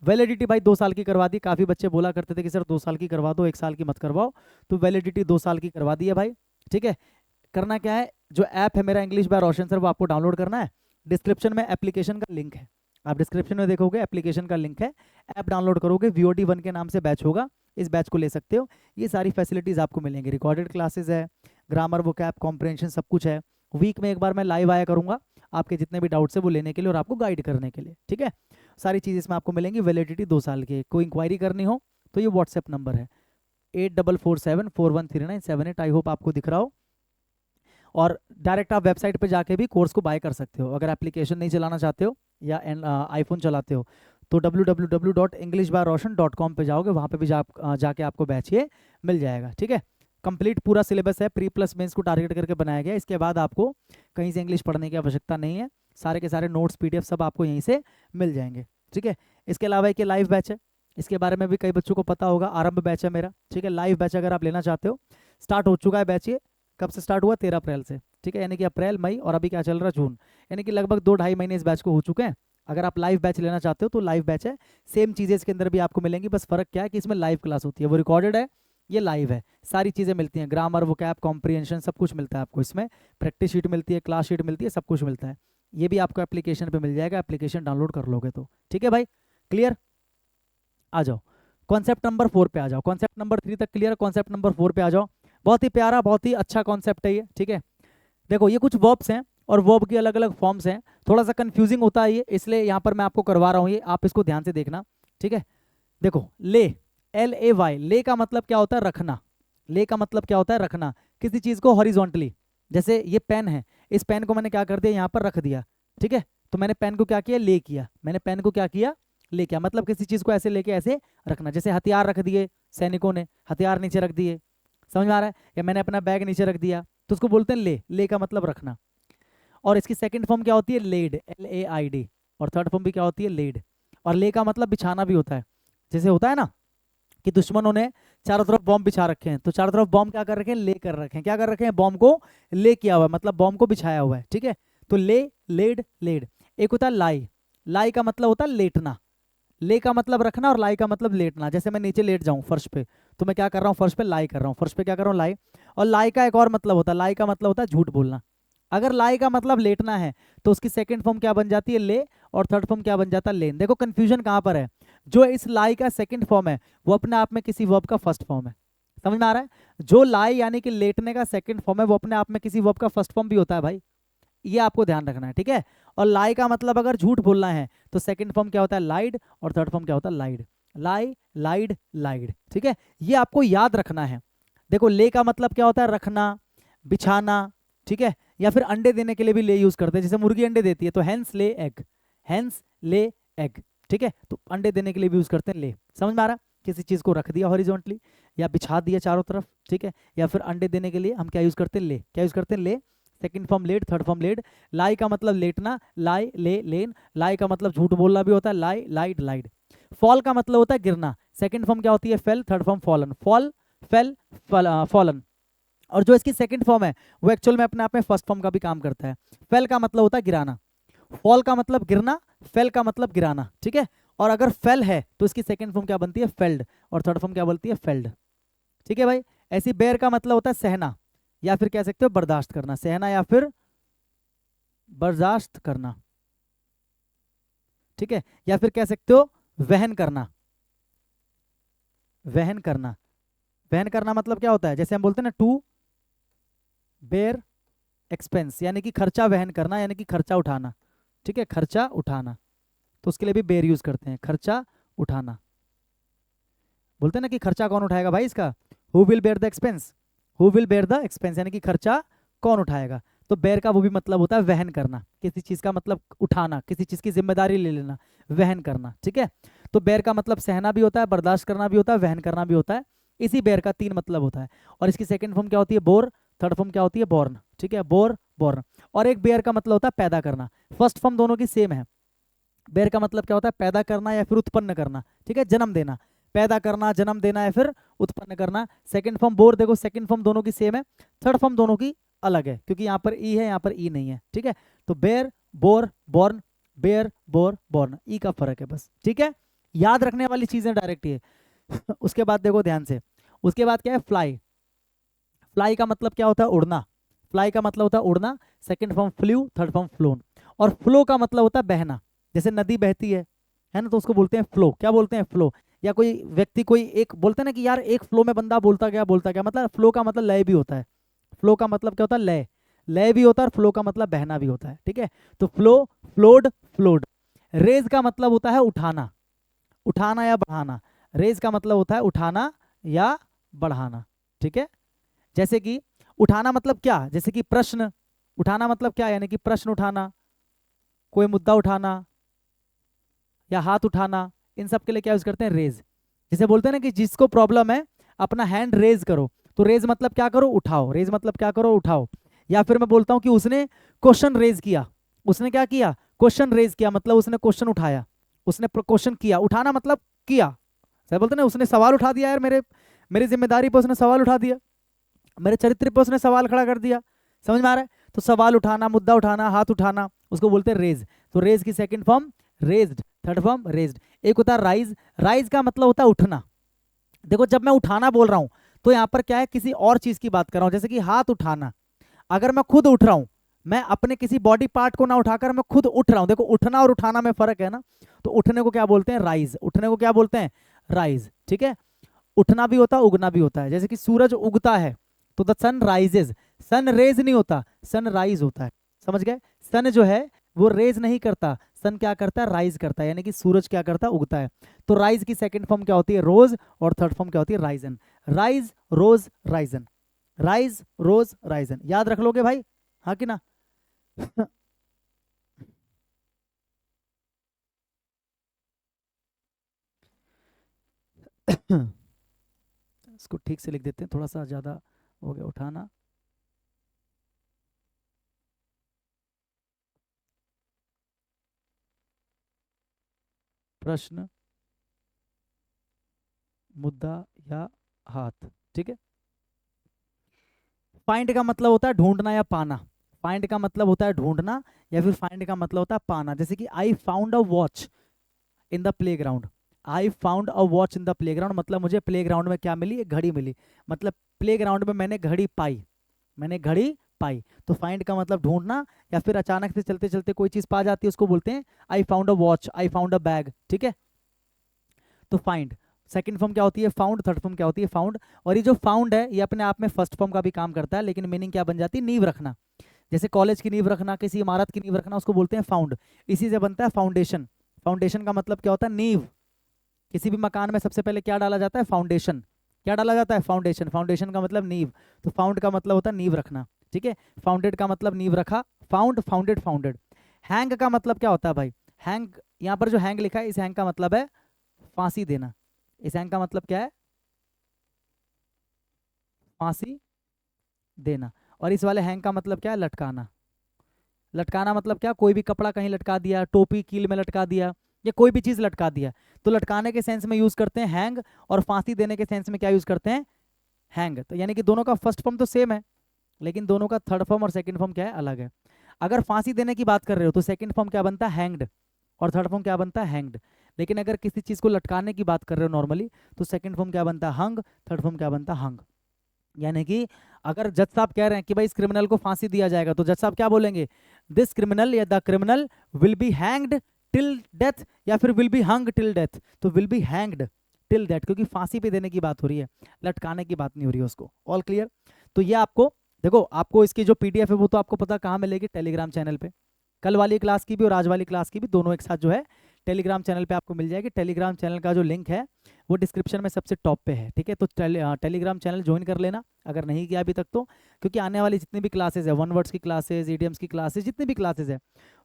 वैलिडिटी भाई 2 साल की करवा दी, काफ़ी बच्चे बोला करते थे कि सर 2 साल की करवा दो, 1 साल की मत करवाओ, तो वैलिडिटी 2 साल की करवा दी है भाई, ठीक है। करना क्या है, जो ऐप है मेरा इंग्लिश बाय रोशन सर, वो आपको डाउनलोड करना है, डिस्क्रिप्शन में एप्लीकेशन का लिंक है, आप डिस्क्रिप्शन में देखोगे एप्लीकेशन का लिंक है, ऐप डाउनलोड करोगे, VOD 1 के नाम से बैच होगा, इस बैच को ले सकते हो, ये सारी फैसिलिटीज़ आपको मिलेंगी, रिकॉर्डेड क्लासेज है, ग्रामर, वोकैब, कॉम्प्रिहेंशन सब कुछ है। वीक में एक बार मैं लाइव आया करूंगा आपके जितने भी डाउट्स है वो लेने के लिए और आपको गाइड करने के लिए, ठीक है। सारी चीज़ इसमें आपको मिलेंगी, वैलिडिटी 2 साल की। कोई इंक्वायरी करनी हो तो ये व्हाट्सएप नंबर है 8447413978, आई होप आपको दिख रहा हो, और डायरेक्ट आप वेबसाइट पे जाके भी कोर्स को बाय कर सकते हो। अगर एप्लीकेशन नहीं चलाना चाहते हो या आईफोन चलाते हो तो www.englishbyroshan.com पे जाओगे, वहाँ पे भी जाके आपको बैच ये मिल जाएगा, ठीक है। कंप्लीट पूरा सिलेबस है, प्री प्लस मेंस को टारगेट करके बनाया गया, इसके बाद आपको कहीं से इंग्लिश पढ़ने की आवश्यकता नहीं है, सारे के सारे नोट्स PDF सब आपको यहीं से मिल जाएंगे, ठीक है। इसके अलावा एक लाइव बैच है, इसके बारे में भी कई बच्चों को पता होगा, आरंभ बैच है मेरा, ठीक है। लाइव बैच अगर आप लेना चाहते हो, स्टार्ट हो चुका है बैच, ये कब से स्टार्ट हुआ, 13 अप्रैल से, ठीक है, यानी कि अप्रैल, मई और अभी क्या चल रहा है, जून, यानी कि लगभग 2-2.5 महीने इस बैच को हो चुके हैं। अगर आप लाइव बैच लेना चाहते हो तो लाइव बैच है, सेम चीज़ें इसके अंदर भी आपको मिलेंगी, बस फर्क क्या है कि इसमें लाइव क्लास होती है, वो रिकॉर्डेड है, ये लाइव है, सारी चीज़ें मिलती हैं, ग्रामर, वोकैब, कॉम्प्रिहेंशन सब कुछ मिलता है आपको इसमें, प्रैक्टिस शीट मिलती है, क्लास शीट मिलती है, सब कुछ मिलता है, ये भी आपको एप्लीकेशन पे मिल जाएगा, एप्लीकेशन डाउनलोड कर लोगे तो, ठीक है भाई, क्लियर। आ जाओ, कॉन्सेप्ट नंबर 4 पे आ जाओ। कॉन्सेप्ट नंबर 3 तक क्लियर है, कॉन्सेप्ट नंबर 4 पे आ जाओ। बहुत ही प्यारा, बहुत ही अच्छा कॉन्सेप्ट है ये, ठीक है। देखो ये कुछ वर्ब्स हैं और वर्ब की अलग अलग फॉर्म्स हैं, थोड़ा सा कंफ्यूजिंग होता है ये, इसलिए यहाँ पर मैं आपको करवा रहा हूँ ये, आप इसको ध्यान से देखना, ठीक है। देखो ले, LAY, ले का मतलब क्या होता है? रखना। ले का मतलब क्या होता है? रखना किसी चीज़ को हॉरिजॉन्टली। जैसे ये पेन है, इस पेन को मैंने क्या कर दिया? यहाँ पर रख दिया, ठीक है। तो मैंने पेन को क्या किया? ले किया। मैंने पेन को क्या किया? ले किया। मतलब किसी चीज़ को ऐसे लेके ऐसे रखना। जैसे हथियार रख दिए सैनिकों ने, हथियार नीचे रख दिए, समझ में आ रहा है? या मैंने अपना बैग नीचे रख दिया, तो उसको बोलते हैं ले। ले का मतलब रखना। और इसकी सेकंड फॉर्म क्या होती है? Laid, LAID। और थर्ड फॉर्म भी क्या होती है? लेड। और ले का मतलब बिछाना भी होता है। जैसे होता है ना कि दुश्मनों ने चारों तरफ बॉम्ब बिछा रखे हैं, तो चारों तरफ बॉम्ब क्या कर रखे हैं? ले कर रखे हैं। क्या कर रखे हैं? बॉम्ब को ले किया हुआ है, मतलब बॉम्ब को बिछाया हुआ है, ठीक है। तो ले, लेड, लेड। एक होता है लाई। लाई का मतलब होता है लेटना। ले का मतलब रखना और लाई का मतलब लेटना। जैसे मैं नीचे लेट जाऊं फर्श पे, तो मैं क्या कर रहा हूँ? फर्श पे लाई कर रहा हूँ। फर्श पे क्या कर रहा हूँ? लाई। और लाई का एक और मतलब होता है, लाई का मतलब होता है झूठ बोलना। अगर लाई का मतलब लेटना है तो उसकी सेकंड फॉर्म क्या बन जाती है? ले। और थर्ड फॉर्म क्या बन जाता है? लेन। देखो कंफ्यूजन कहाँ पर है? जो इस लाई का सेकंड फॉर्म है वो अपने आप में किसी वर्ब का फर्स्ट फॉर्म है। समझ में आ रहा है? जो लाई यानी कि लेटने का सेकंड फॉर्म है वो अपने आप में किसी वर्ब का फर्स्ट फॉर्म भी होता है भाई, ये आपको ध्यान रखना है, ठीक है। और लाई का मतलब अगर झूठ बोलना है तो सेकंड फॉर्म क्या होता है? लाइड। और थर्ड फॉर्म क्या होता है? लाइड। लाई, लाइड, लाइड, ठीक है। ये आपको याद रखना है। देखो ले का मतलब क्या होता है? रखना, बिछाना, ठीक है। या फिर अंडे देने के लिए भी ले यूज करते हैं, जैसे मुर्गी अंडे देती है तो हैंस ले एग, हैंस ले एग, ठीक है। तो अंडे देने के लिए भी यूज करते हैं ले। समझ में आ रहा है? किसी चीज को रख दिया हॉरिजॉन्टली या बिछा दिया चारों तरफ, ठीक है। या फिर अंडे देने के लिए हम क्या यूज करते हैं? ले। क्या यूज करते हैं? Lay. Second form laid, third form laid. Lie का मतलब लेटना, लाई, ले, लेन। लाई का मतलब झूठ बोलना भी होता है, लाई, लाइड, लाइड। फॉल का मतलब होता है गिरना। सेकंड फॉर्म क्या होती है? Fail. Third form fallen. Fall, fail, fallen. और जो इसकी सेकंड फॉर्म है वो एक्चुअल में अपने आप में फर्स्ट फॉर्म का भी काम करता है। फेल का मतलब होता है गिराना, फॉल का मतलब गिरना, फेल का मतलब गिराना, ठीक है। और अगर फेल है तो इसकी सेकंड फॉर्म क्या बनती है? फेल्ड। और थर्ड फॉर्म क्या बनती है? फेल्ड, ठीक है भाई। ऐसी बेर का मतलब होता है सहना, या फिर कह सकते हो बर्दाश्त करना। सहना या फिर बर्दाश्त करना, ठीक है। या फिर कह सकते हो वहन करना। वहन करना, वहन करना मतलब क्या होता है? जैसे हम बोलते हैं ना टू बेयर एक्सपेंस, यानी कि खर्चा वहन करना, यानी कि खर्चा उठाना, ठीक है। खर्चा उठाना, तो उसके लिए भी बेयर यूज करते हैं, खर्चा उठाना। बोलते हैं ना कि खर्चा कौन उठाएगा भाई इसका? Who will bear the expense, who will bear the expense, यानी कि खर्चा कौन उठाएगा। तो बेयर का वो भी मतलब होता है वहन करना, किसी चीज का मतलब उठाना, किसी चीज की जिम्मेदारी ले लेना, वहन करना, ठीक है। तो बेयर का मतलब सहना भी होता है, बर्दाश्त करना भी होता है, वहन करना भी होता है। इसी बेयर का 3 मतलब होता है। और इसकी सेकंड फॉर्म क्या होती है? बोर। थर्ड फॉर्म क्या होती है? बॉर्न, ठीक है। Bore, born. और एक बेयर का मतलब होता है पैदा करना। फर्स्ट फॉर्म दोनों की सेम है। बेयर का मतलब क्या होता है? पैदा करना या फिर उत्पन्न करना, ठीक है। जन्म देना, पैदा करना, जन्म देना या फिर उत्पन्न करना। Second form bore. देखो सेकंड फॉर्म दोनों की सेम है, थर्ड फॉर्म दोनों की अलग है, क्योंकि यहाँ पर ई है, यहाँ पर ई नहीं है, ठीक है। तो bear, bore, born, bear, bore, born, E का फर्क है बस, ठीक है। याद रखने वाली चीजें डायरेक्ट ये उसके बाद देखो ध्यान से, उसके बाद क्या है? फ्लाई। फ्लाई का मतलब क्या होता है? उड़ना। फ्लाई का मतलब होता है उड़ना। Second form flu, third form phloem. और फ्लो का मतलब होता है बहना। जैसे नदी बहती है ना, तो उसको बोलते हैं फ्लो। क्या बोलते हैं? फ्लो। या कोई व्यक्ति, कोई एक बोलते हैं ना कि यार एक फ्लो में बंदा बोलता गया बोलता गया, मतलब फ्लो का मतलब लय भी होता है। फ्लो का मतलब क्या होता है? लय। लय भी होता है, और फ्लो का मतलब बहना भी होता है, ठीक है। तो फ्लो, फ्लोड, फ्लोड। रेज का मतलब होता है उठाना, उठाना या बढ़ाना। रेज का मतलब होता है उठाना या बढ़ाना, ठीक है। जैसे कि उठाना मतलब क्या? जैसे कि प्रश्न। उठाना मतलब क्या? यानी कि प्रश्न उठाना, कोई मुद्दा उठाना या हाथ उठाना। इन सब के लिए क्या यूज करते हैं? रेज। जैसे बोलते हैं ना कि जिसको प्रॉब्लम है अपना हैंड रेज करो, तो रेज मतलब क्या करो? उठाओ। रेज मतलब क्या करो? उठाओ। या फिर मैं बोलता हूं कि उसने क्वेश्चन रेज किया। उसने क्या किया? क्वेश्चन रेज किया, मतलब उसने क्वेश्चन उठाया, उसने क्वेश्चन किया। उठाना मतलब किया। सर बोलते हैं ना उसने सवाल उठा दिया, यार मेरे मेरी जिम्मेदारी पर उसने सवाल उठा दिया, मेरे चरित्र पर उसने सवाल खड़ा कर दिया। समझ में आ रहा है? तो सवाल उठाना, मुद्दा उठाना, हाथ उठाना, उसको बोलते हैं रेज। तो रेज की second form raised, third form raised. एक होता है राइज। राइज का मतलब होता है उठना। देखो जब मैं उठाना बोल रहा हूं तो यहाँ पर क्या है? किसी और चीज की बात कर रहा हूं, जैसे कि हाथ उठाना। अगर मैं खुद उठ रहा हूं, मैं अपने किसी बॉडी पार्ट को ना उठाकर मैं खुद उठ रहा हूं, देखो उठना और उठाना में फर्क है ना। तो उठने को क्या बोलते हैं? राइज। उठने को क्या बोलते हैं? राइज, ठीक है। उठना भी होता है, उगना भी होता है। जैसे कि सूरज उगता है तो the sun rises, sun raise नहीं होता, सन राइज होता है। समझ गए? सन जो है वो रेज नहीं करता, सन क्या करता है, राइज करता है, यानी कि सूरज क्या करता है, उगता है। तो राइज की सेकंड फॉर्म क्या होती है, रोज, और थर्ड फॉर्म क्या होती है, Ryzen. Rise, rose, Ryzen, rise, rose, Ryzen, याद रख लोगे भाई, हाँ कि ना? इसको ठीक से लिख देते हैं, थोड़ा सा ज्यादा हो गया उठाना। प्रश्न, मुद्दा या हाथ, ठीक है। फाइंड का मतलब होता है ढूंढना या पाना। फाइंड का मतलब होता है ढूंढना, या फिर फाइंड का मतलब होता है पाना। जैसे कि I found a watch in the play ground. I found a watch in the play ground मतलब मुझे प्ले ग्राउंड में क्या मिली, एक घड़ी मिली। मतलब प्ले ग्राउंड में मैंने घड़ी पाई, मैंने घड़ी पाई। तो फाइंड का मतलब ढूंढना, या फिर अचानक से चलते चलते कोई चीज पा जाती है उसको बोलते हैं I found a watch, I found a bag, ठीक है। तो फाइंड सेकंड फॉर्म क्या होती है, फाउंड। थर्ड फॉर्म क्या होती है, फाउंड। और ये जो फाउंड है ये अपने आप में फर्स्ट फॉर्म का भी काम करता है, लेकिन मीनिंग क्या बन जाती है, नींव रखना। जैसे कॉलेज की नींव रखना, किसी इमारत की नींव रखना, उसको बोलते हैं फाउंड। इसी से बनता है फाउंडेशन। फाउंडेशन का मतलब क्या होता है, नींव। किसी भी मकान में सबसे पहले क्या डाला जाता है, फाउंडेशन। क्या डाला जाता है, फाउंडेशन। फाउंडेशन का मतलब नींव। तो फाउंड का मतलब होता है नींव रखना, ठीक है। फाउंडेड का मतलब नींव रखा, फाउंड, फाउंडेड, फाउंडेड। हैंग का मतलब क्या होता है भाई, हैंग, यहाँ पर जो हैंग लिखा है इस हैंग का मतलब है फांसी देना। इस हैंग का मतलब क्या है, फांसी देना। और इस वाले हैंग का मतलब क्या है, लटकाना। लटकाना मतलब क्या, कोई भी कपड़ा कहीं लटका दिया, टोपी कील में लटका दिया, या कोई भी चीज लटका दिया। तो लटकाने के सेंस में यूज करते हैं हैंग, और फांसी देने के सेंस में क्या यूज करते हैं, हैंग। तो यानी कि दोनों का फर्स्ट फॉर्म तो सेम है, लेकिन दोनों का थर्ड फॉर्म और सेकंड फॉर्म क्या है, अलग है। अगर फांसी देने की बात कर रहे हो तो सेकंड फॉर्म क्या बनता है, हैंग्ड, और थर्ड फॉर्म क्या बनता है, हैंग्ड। लेकिन अगर किसी चीज को लटकाने की बात कर रहे हो नॉर्मली, तो सेकंड फॉर्म क्या बनता है, हंग, थर्ड फॉर्म क्या बनता है, हंग। यानी कि अगर जज साहब कह रहे हैं कि भाई इस क्रिमिनल को फांसी दिया जाएगा, तो जज साहब क्या बोलेंगे, दिस क्रिमिनल या the criminal will be hanged till death, या फिर will be hung till death. तो will be hanged till death, क्योंकि फांसी पे देने की बात हो रही है, लटकाने की बात नहीं हो रही है उसको। All clear? तो ये आपको देखो, आपको इसकी जो पीडीएफ है वो तो आपको पता कहाँ मिलेगी, टेलीग्राम चैनल पे। कल वाली क्लास की भी और आज वाली क्लास की भी, दोनों एक साथ जो है टेलीग्राम चैनल पे आपको मिल जाएगी। टेलीग्राम चैनल का जो लिंक है वो डिस्क्रिप्शन में सबसे टॉप पे है, ठीक है। तो टेलीग्राम चैनल ज्वाइन कर लेना अगर नहीं किया अभी तक तो, क्योंकि आने वाली जितनी भी क्लासेज है, वन वर्ड्स की क्लासेज, ईडियम्स की क्लासेज, जितनी भी क्लासेज है,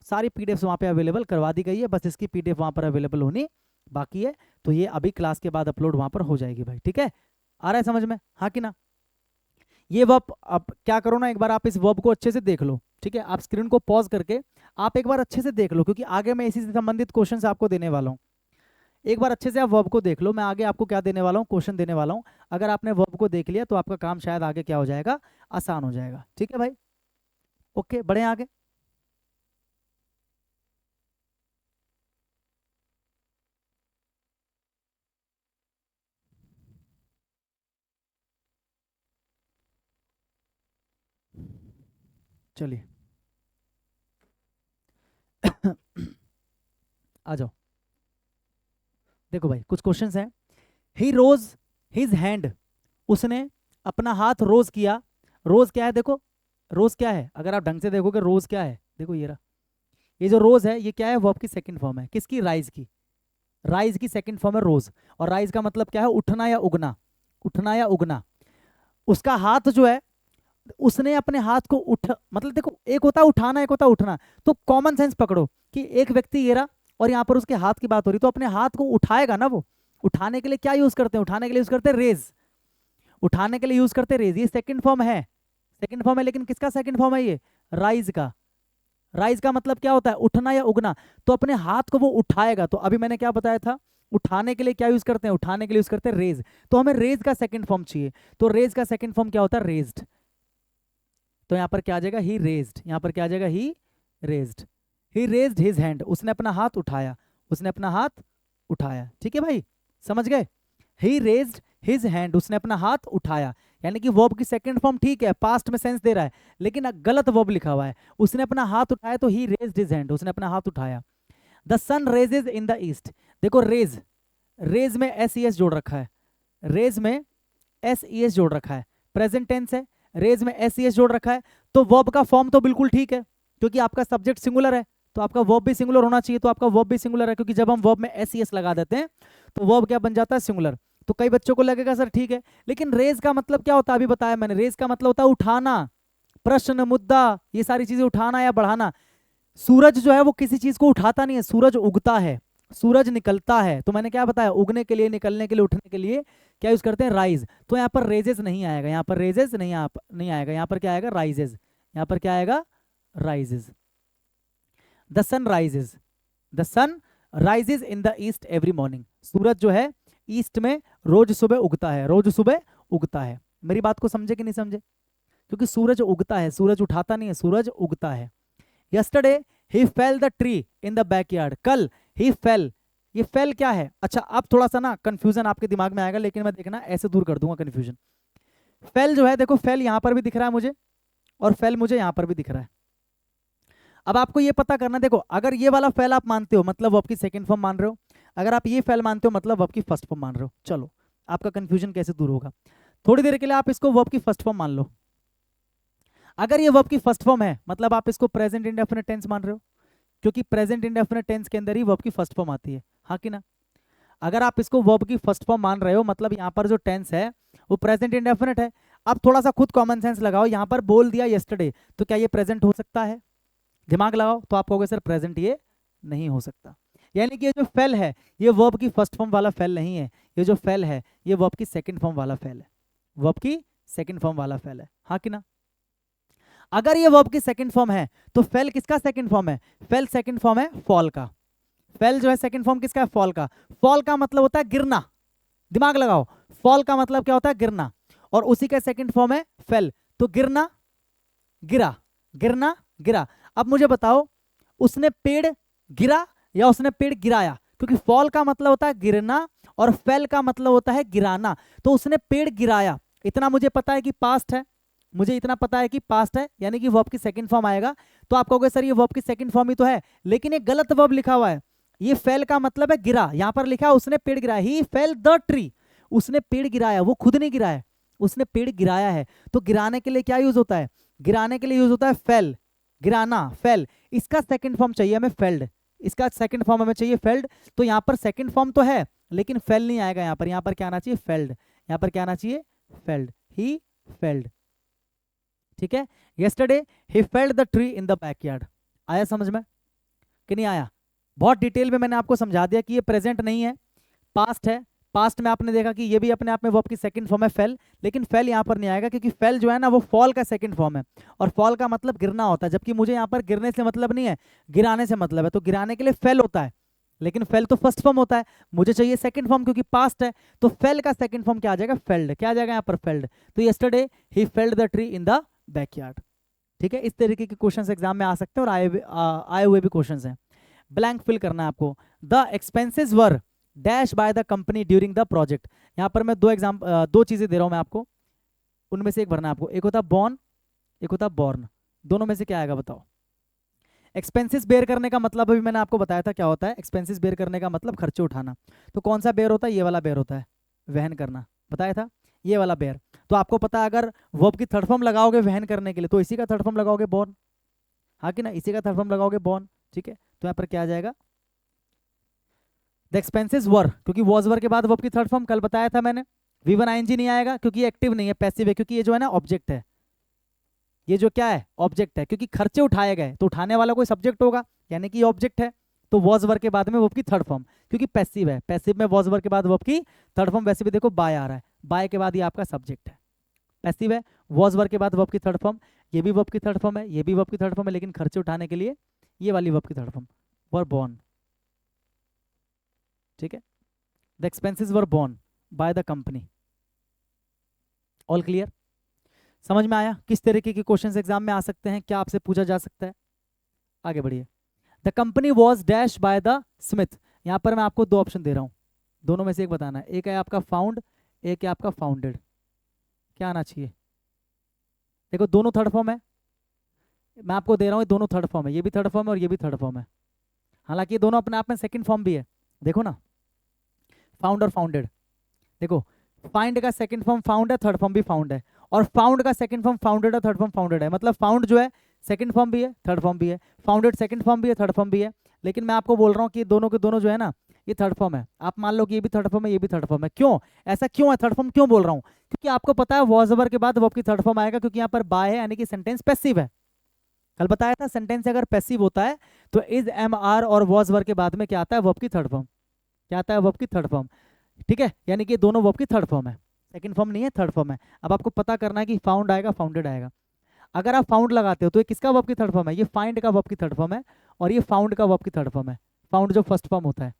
सारी पीडीएफ वहाँ पे अवेलेबल करवा दी गई है। बस इसकी पीडीएफ वहाँ पर अवेलेबल होनी बाकी है। तो ये अभी क्लास के बाद अपलोड वहाँ पर हो जाएगी भाई, ठीक है। आ रहा है समझ में, हाँ कि ना? ये वर्ब अब क्या करो ना, एक बार आप इस वर्ब को अच्छे से देख लो, ठीक है। आप स्क्रीन को पॉज करके आप एक बार अच्छे से देख लो, क्योंकि आगे मैं इसी से संबंधित क्वेश्चन आपको देने वाला हूँ। एक बार अच्छे से आप वर्ब को देख लो, मैं आगे आपको क्या देने वाला हूँ, क्वेश्चन देने वाला हूँ। अगर आपने वर्ब को देख लिया तो आपका काम शायद आगे क्या हो जाएगा, आसान हो जाएगा, ठीक है भाई। ओके, बढ़े आगे। चलिए। आ जाओ, देखो भाई कुछ क्वेश्चंस हैं। ही रोज हिज हैंड, उसने अपना हाथ रोज किया। रोज क्या है देखो, रोज क्या है, अगर आप ढंग से देखोगे रोज क्या है, देखो ये रहा। ये जो रोज है ये क्या है, वर्ब की सेकंड फॉर्म है, किसकी, राइज की। राइज की सेकंड फॉर्म है रोज। और राइज का मतलब क्या है, उठना या उगना, उठना या उगना। उसका हाथ जो है, उसने अपने हाथ को उठ, मतलब देखो एक होता है उठाना, एक होता है उठना। तो कॉमन सेंस पकड़ो कि एक व्यक्ति ये रहा और यहाँ पर उसके हाथ की बात हो रही, तो अपने हाथ को उठाएगा ना वो। उठाने के लिए क्या यूज करते हैं, उठाने के लिए यूज करते हैं रेज। उठाने के लिए यूज करते हैं रेज, ये सेकंड फॉर्म है, सेकंड फॉर्म है। लेकिन किसका सेकंड फॉर्म है ये, राइज का। राइज का मतलब क्या होता है, उठना या उगना। तो अपने हाथ को वो उठाएगा। तो अभी मैंने क्या बताया था, उठाने के लिए क्या यूज करते हैं, उठाने के लिए यूज करते हैं रेज। तो हमें रेज का सेकंड फॉर्म चाहिए। तो रेज का सेकंड फॉर्म क्या होता है, रेज्ड। तो यहाँ पर क्या आ जाएगा, ही रेज्ड। यहाँ पर क्या आ जाएगा, ही रेज्ड। ही रेज्ड हिज हैंड, उसने अपना हाथ उठाया, उसने अपना हाथ उठाया, ठीक है भाई, समझ गए। ही रेज्ड हिज हैंड, उसने अपना हाथ उठाया। यानी कि वर्ब की सेकंड फॉर्म ठीक है, पास्ट में सेंस दे रहा है, लेकिन गलत वर्ब लिखा हुआ है। उसने अपना हाथ उठाया, तो ही रेज्ड हिज हैंड, उसने अपना हाथ उठाया। The sun raises in the east. देखो रेज, रेज में एस ई एस जोड़ रखा है, रेज में एस ई एस जोड़ रखा है, प्रेजेंट टेंस है, रेज में एस ई एस जोड़ रखा है, तो वर्ब का फॉर्म तो बिल्कुल ठीक है, क्योंकि आपका सब्जेक्ट सिंगुलर है तो आपका वर्ब भी सिंगुलर होना चाहिए, तो आपका वर्ब भी सिंगुलर है, क्योंकि जब हम वर्ब में एस ई एस लगा देते हैं तो वर्ब क्या बन जाता है, सिंगुलर। तो कई बच्चों को लगेगा सर ठीक है, लेकिन रेज का मतलब क्या होता है, अभी बताया मैंने, रेज का मतलब होता है उठाना, प्रश्न, मुद्दा, ये सारी चीजें उठाना या बढ़ाना। सूरज जो है वो किसी चीज को उठाता नहीं है, सूरज उगता है, सूरज निकलता है। तो मैंने क्या बताया, उगने के लिए, निकलने के लिए, उठने के लिए क्या यूज करते हैं, राइज। तो यहाँ पर रेजेस नहीं आएगा, यहाँ पर रेजेस नहीं आएगा, यहाँ पर क्या आएगा, राइजेस। यहाँ पर क्या आएगा, rises. The sun rises, the sun rises in the east every morning. सूरज जो है ईस्ट में रोज सुबह उगता है, रोज सुबह उगता है। मेरी बात को समझे कि नहीं समझे, क्योंकि सूरज उगता है, सूरज उठाता नहीं है, सूरज उगता है। Yesterday he fail the tree in the backyard, कल ही फेल, ये फेल क्या है, अच्छा अब थोड़ा सा ना कंफ्यूजन आपके दिमाग में आएगा, लेकिन मैं देखना ऐसे दूर कर दूंगा कंफ्यूजन। फेल जो है देखो, फेल यहां पर भी दिख रहा है मुझे, और फेल मुझे यहां पर भी दिख रहा है। अब आपको ये पता करना, देखो अगर ये वाला फेल आप मानते हो मतलब वर्ब की सेकंड फॉर्म मान रहे हो, अगर आप ये फेल मानते हो मतलब वर्ब की फर्स्ट फॉर्म मान रहे हो। चलो आपका कंफ्यूजन कैसे दूर होगा, थोड़ी देर के लिए आप इसको वर्ब की फर्स्ट फॉर्म मान लो। अगर ये वर्ब की फर्स्ट फॉर्म है मतलब आप इसको प्रेजेंट इंडेफिनिट टेंस मान रहे हो, क्योंकि प्रेजेंट इंडेफिनिट टेंस के अंदर ही वर्ब की फर्स्ट फॉर्म आती है, हाँ कि ना। अगर आप इसको वर्ब की फर्स्ट फॉर्म मान रहे हो मतलब यहाँ पर जो टेंस है वो प्रेजेंट इंडेफिनिट है। अब थोड़ा सा खुद कॉमन सेंस लगाओ, यहाँ पर बोल दिया यस्टरडे, तो क्या ये प्रेजेंट हो सकता है, दिमाग लगाओ, तो आप कहोगे सर प्रेजेंट ये नहीं हो सकता। यानी कि ये जो फेल है ये वर्ब की फर्स्ट फॉर्म वाला फेल नहीं है, ये जो फेल है ये वर्ब की सेकंड फॉर्म वाला फेल है, वर्ब की सेकंड फॉर्म वाला फेल है, हाँ कि ना। अगर ये वर्ब की सेकंड फॉर्म है तो फेल किसका सेकंड फॉर्म है, फेल सेकंड फॉर्म है फॉल का। फेल जो है सेकंड फॉर्म किसका है, फॉल का। फॉल का मतलब होता है गिरना, दिमाग लगाओ, फॉल का मतलब क्या होता है, गिरना, और उसी का सेकंड फॉर्म है फेल, तो गिरना, गिरा, गिरना, गिरा। अब मुझे बताओ उसने पेड़ गिरा या उसने पेड़ गिराया, क्योंकि फॉल का मतलब होता है गिरना और फेल का मतलब होता है गिराना। तो उसने पेड़ गिराया, इतना मुझे पता है कि पास्ट है, मुझे इतना पता है कि पास्ट है, यानी कि वर्ब की सेकंड फॉर्म आएगा। तो आप कहोगे सर ये वर्ब की सेकंड फॉर्म ही तो है, लेकिन ये गलत वर्ब लिखा हुआ है, ये फेल का मतलब है गिरा, यहां पर लिखा है उसने पेड़ गिराया, ही फेल द ट्री, उसने पेड़ गिराया, वो खुद नहीं गिराया, उसने पेड़ गिराया है। तो गिराने के लिए क्या यूज होता है, गिराने के लिए यूज होता है फेल, गिराना, फेल। इसका सेकंड फॉर्म चाहिए हमें फेल्ड, इसका सेकंड फॉर्म हमें चाहिए फेल्ड। तो यहाँ पर सेकंड फॉर्म तो है लेकिन फेल नहीं आएगा, यहाँ पर क्या आना चाहिए, फेल्ड, यहाँ पर क्या आना चाहिए, फेल्ड, ही फेल्ड, ठीक है। Yesterday he failed the tree in the backyard, आया समझ में कि नहीं आया। बहुत डिटेल में मैंने आपको समझा दिया कि ये प्रेजेंट नहीं है, पास्ट है। पास्ट में आपने देखा कि ये भी अपने आप में वर्ब की सेकंड फॉर्म है फेल, लेकिन फेल यहाँ पर नहीं आएगा क्योंकि फेल जो है ना वो फॉल का सेकंड फॉर्म है, और फॉल का मतलब गिरना होता है, जबकि मुझे यहाँ पर गिरने से मतलब नहीं है, गिराने से मतलब है। तो गिराने के लिए फेल होता है, लेकिन फेल तो फर्स्ट फॉर्म होता है, मुझे चाहिए सेकंड फॉर्म क्योंकि पास्ट है। तो फेल का सेकंड फॉर्म क्या आ जाएगा, फेल्ड, क्या आ जाएगा यहाँ पर, फेल्ड। तो yesterday he failed the tree in the backyard, ठीक है। इस तरीके के क्वेश्चंस एग्जाम में आ सकते हैं, और आए हुए भी क्वेश्चंस हैं। ब्लैंक फिल करना है आपको। The expenses were dash by the company during the project. यहाँ पर मैं दो चीजें दे रहा हूं मैं आपको, उनमें से एक भरना है आपको, एक होता बॉर्न, एक होता बॉर्न, दोनों में से क्या आएगा बताओ। एक्सपेंसेस बेयर करने का मतलब अभी मैंने आपको बताया था क्या होता है, एक्सपेंसेस बेयर करने का मतलब खर्चे उठाना। तो कौन सा बेयर होता है, ये वाला बेयर होता है, वहन करना, बताया था, ये वाला बेयर। तो आपको पता है अगर वर्ब की थर्ड फॉर्म लगाओगे वहन करने के लिए तो इसी का थर्ड फॉर्म लगाओगे बॉर्न, हाँ कि ना, इसी का थर्ड फॉर्म लगाओगे बॉर्न, ठीक है। तो यहाँ पर क्या आ जाएगा, द एक्सपेंसेस वर, क्योंकि वॉज वर के बाद वर्ब की थर्ड फॉर्म कल बताया था मैंने। V1 ING नहीं आएगा क्योंकि एक्टिव नहीं है, पैसिव है, क्योंकि ये जो है ना ऑब्जेक्ट है, ये जो क्या है ऑब्जेक्ट है, क्योंकि खर्चे उठाए गए तो उठाने वाला कोई सब्जेक्ट होगा, यानी कि ये ऑब्जेक्ट है। तो वॉज वर के बाद में वर्ब की थर्ड फॉर्म, क्योंकि पैसिव है, पैसिव में वॉज वर के बाद वर्ब की थर्ड फॉर्म, वैसे भी देखो बाय आ रहा है, बाय के बाद ये आपका सब्जेक्ट है, पैसिव है, वॉज वर के बाद वर्ब की थर्ड फॉर्म, ये भी वर्ब की थर्ड फॉर्म है, ये भी वर्ब की थर्ड फॉर्म है, लेकिन खर्चे उठाने के लिए ये वाली वर्ब की थर्ड फॉर्म, वर बॉर्न, ठीक है। The expenses were born by the company. All clear, समझ में आया किस तरीके के क्वेश्चंस एग्जाम में आ सकते हैं, क्या आपसे पूछा जा सकता है। आगे बढ़िए। The company was dash by the Smith. यहां पर मैं आपको दो ऑप्शन दे रहा हूं, दोनों में से एक बताना है, एक है आपका फाउंड, एक है आपका फाउंडेड, क्या आना चाहिए। देखो दोनों थर्ड फॉर्म है, मैं आपको दे रहा हूं, ये दोनों थर्ड फॉर्म है, ये भी थर्ड फॉर्म है और ये भी थर्ड फॉर्म है, हालांकि ये दोनों अपने आप में सेकंड फॉर्म भी है। देखो ना, फाउंड और फाउंडेड। देखो फाइंड का सेकंड फॉर्म फाउंड है, थर्ड फॉर्म भी फाउंड है, और फाउंड का सेकंड फॉर्म फाउंडेड है, थर्ड फॉर्म फाउंडेड है। मतलब फाउंड जो है सेकंड फॉर्म भी है, थर्ड फॉर्म भी है, फाउंडेड सेकंड फॉर्म भी है, थर्ड फॉर्म भी है। लेकिन मैं आपको बोल रहा हूँ कि दोनों के दोनों जो है ना, ये थर्ड फॉर्म है। आप मान लो कि ये भी थर्ड फॉर्म है, ये भी थर्ड फॉर्म है। क्यों ऐसा क्यों है, थर्ड फॉर्म क्यों बोल रहा हूँ? क्योंकि आपको पता है वॉज ओवर के बाद वर्ब की थर्ड फॉर्म आएगा, क्योंकि यहाँ पर बाय है यानी कि सेंटेंस पैसिव है। कल बताया था सेंटेंस अगर पैसिव होता है तो इज एम आर और वॉज वर्ब के बाद में क्या आता है, वर्ब की थर्ड फॉर्म। क्या आता है, वर्ब की थर्ड फॉर्म। ठीक है, यानी कि दोनों वर्ब की थर्ड फॉर्म है, सेकंड फॉर्म नहीं है, थर्ड फॉर्म है। अब आपको पता करना है कि फाउंड आएगा फाउंडेड आएगा। अगर आप फाउंड लगाते हो तो ये किसका वर्ब की थर्ड फॉर्म है, ये फाइंड का वर्ब की थर्ड फॉर्म है, और ये फाउंड का वर्ब की थर्ड फॉर्म है। फाउंड जो फर्स्ट फॉर्म होता है,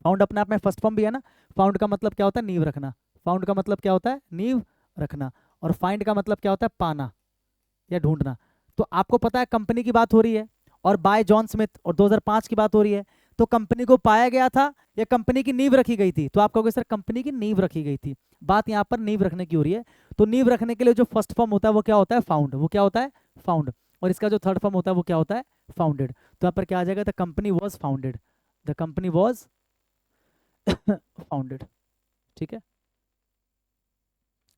फाउंड अपने आप में फर्स्ट फॉर्म भी है ना। फाउंड का मतलब क्या होता है, नींव रखना। फाउंड का मतलब क्या होता है, नींव रखना। और फाइंड का मतलब क्या होता है, पाना या ढूंढना। तो आपको पता है कंपनी की बात हो रही है और बाय जॉन स्मिथ और 2005 की बात हो रही है, तो कंपनी को पाया गया था या कंपनी की नींव रखी गई थी? तो आप कहोगे सर कंपनी की नींव रखी गई थी। बात यहाँ पर नींव रखने की हो रही है। तो नींव रखने के लिए जो फर्स्ट फॉर्म होता है वो क्या होता है, फाउंड। वो क्या होता है, फाउंड। और इसका जो थर्ड फॉर्म होता है वो क्या होता है, फाउंडेड। तो यहाँ पर क्या आ जाएगा, the company was founded. The company was founded. ठीक है,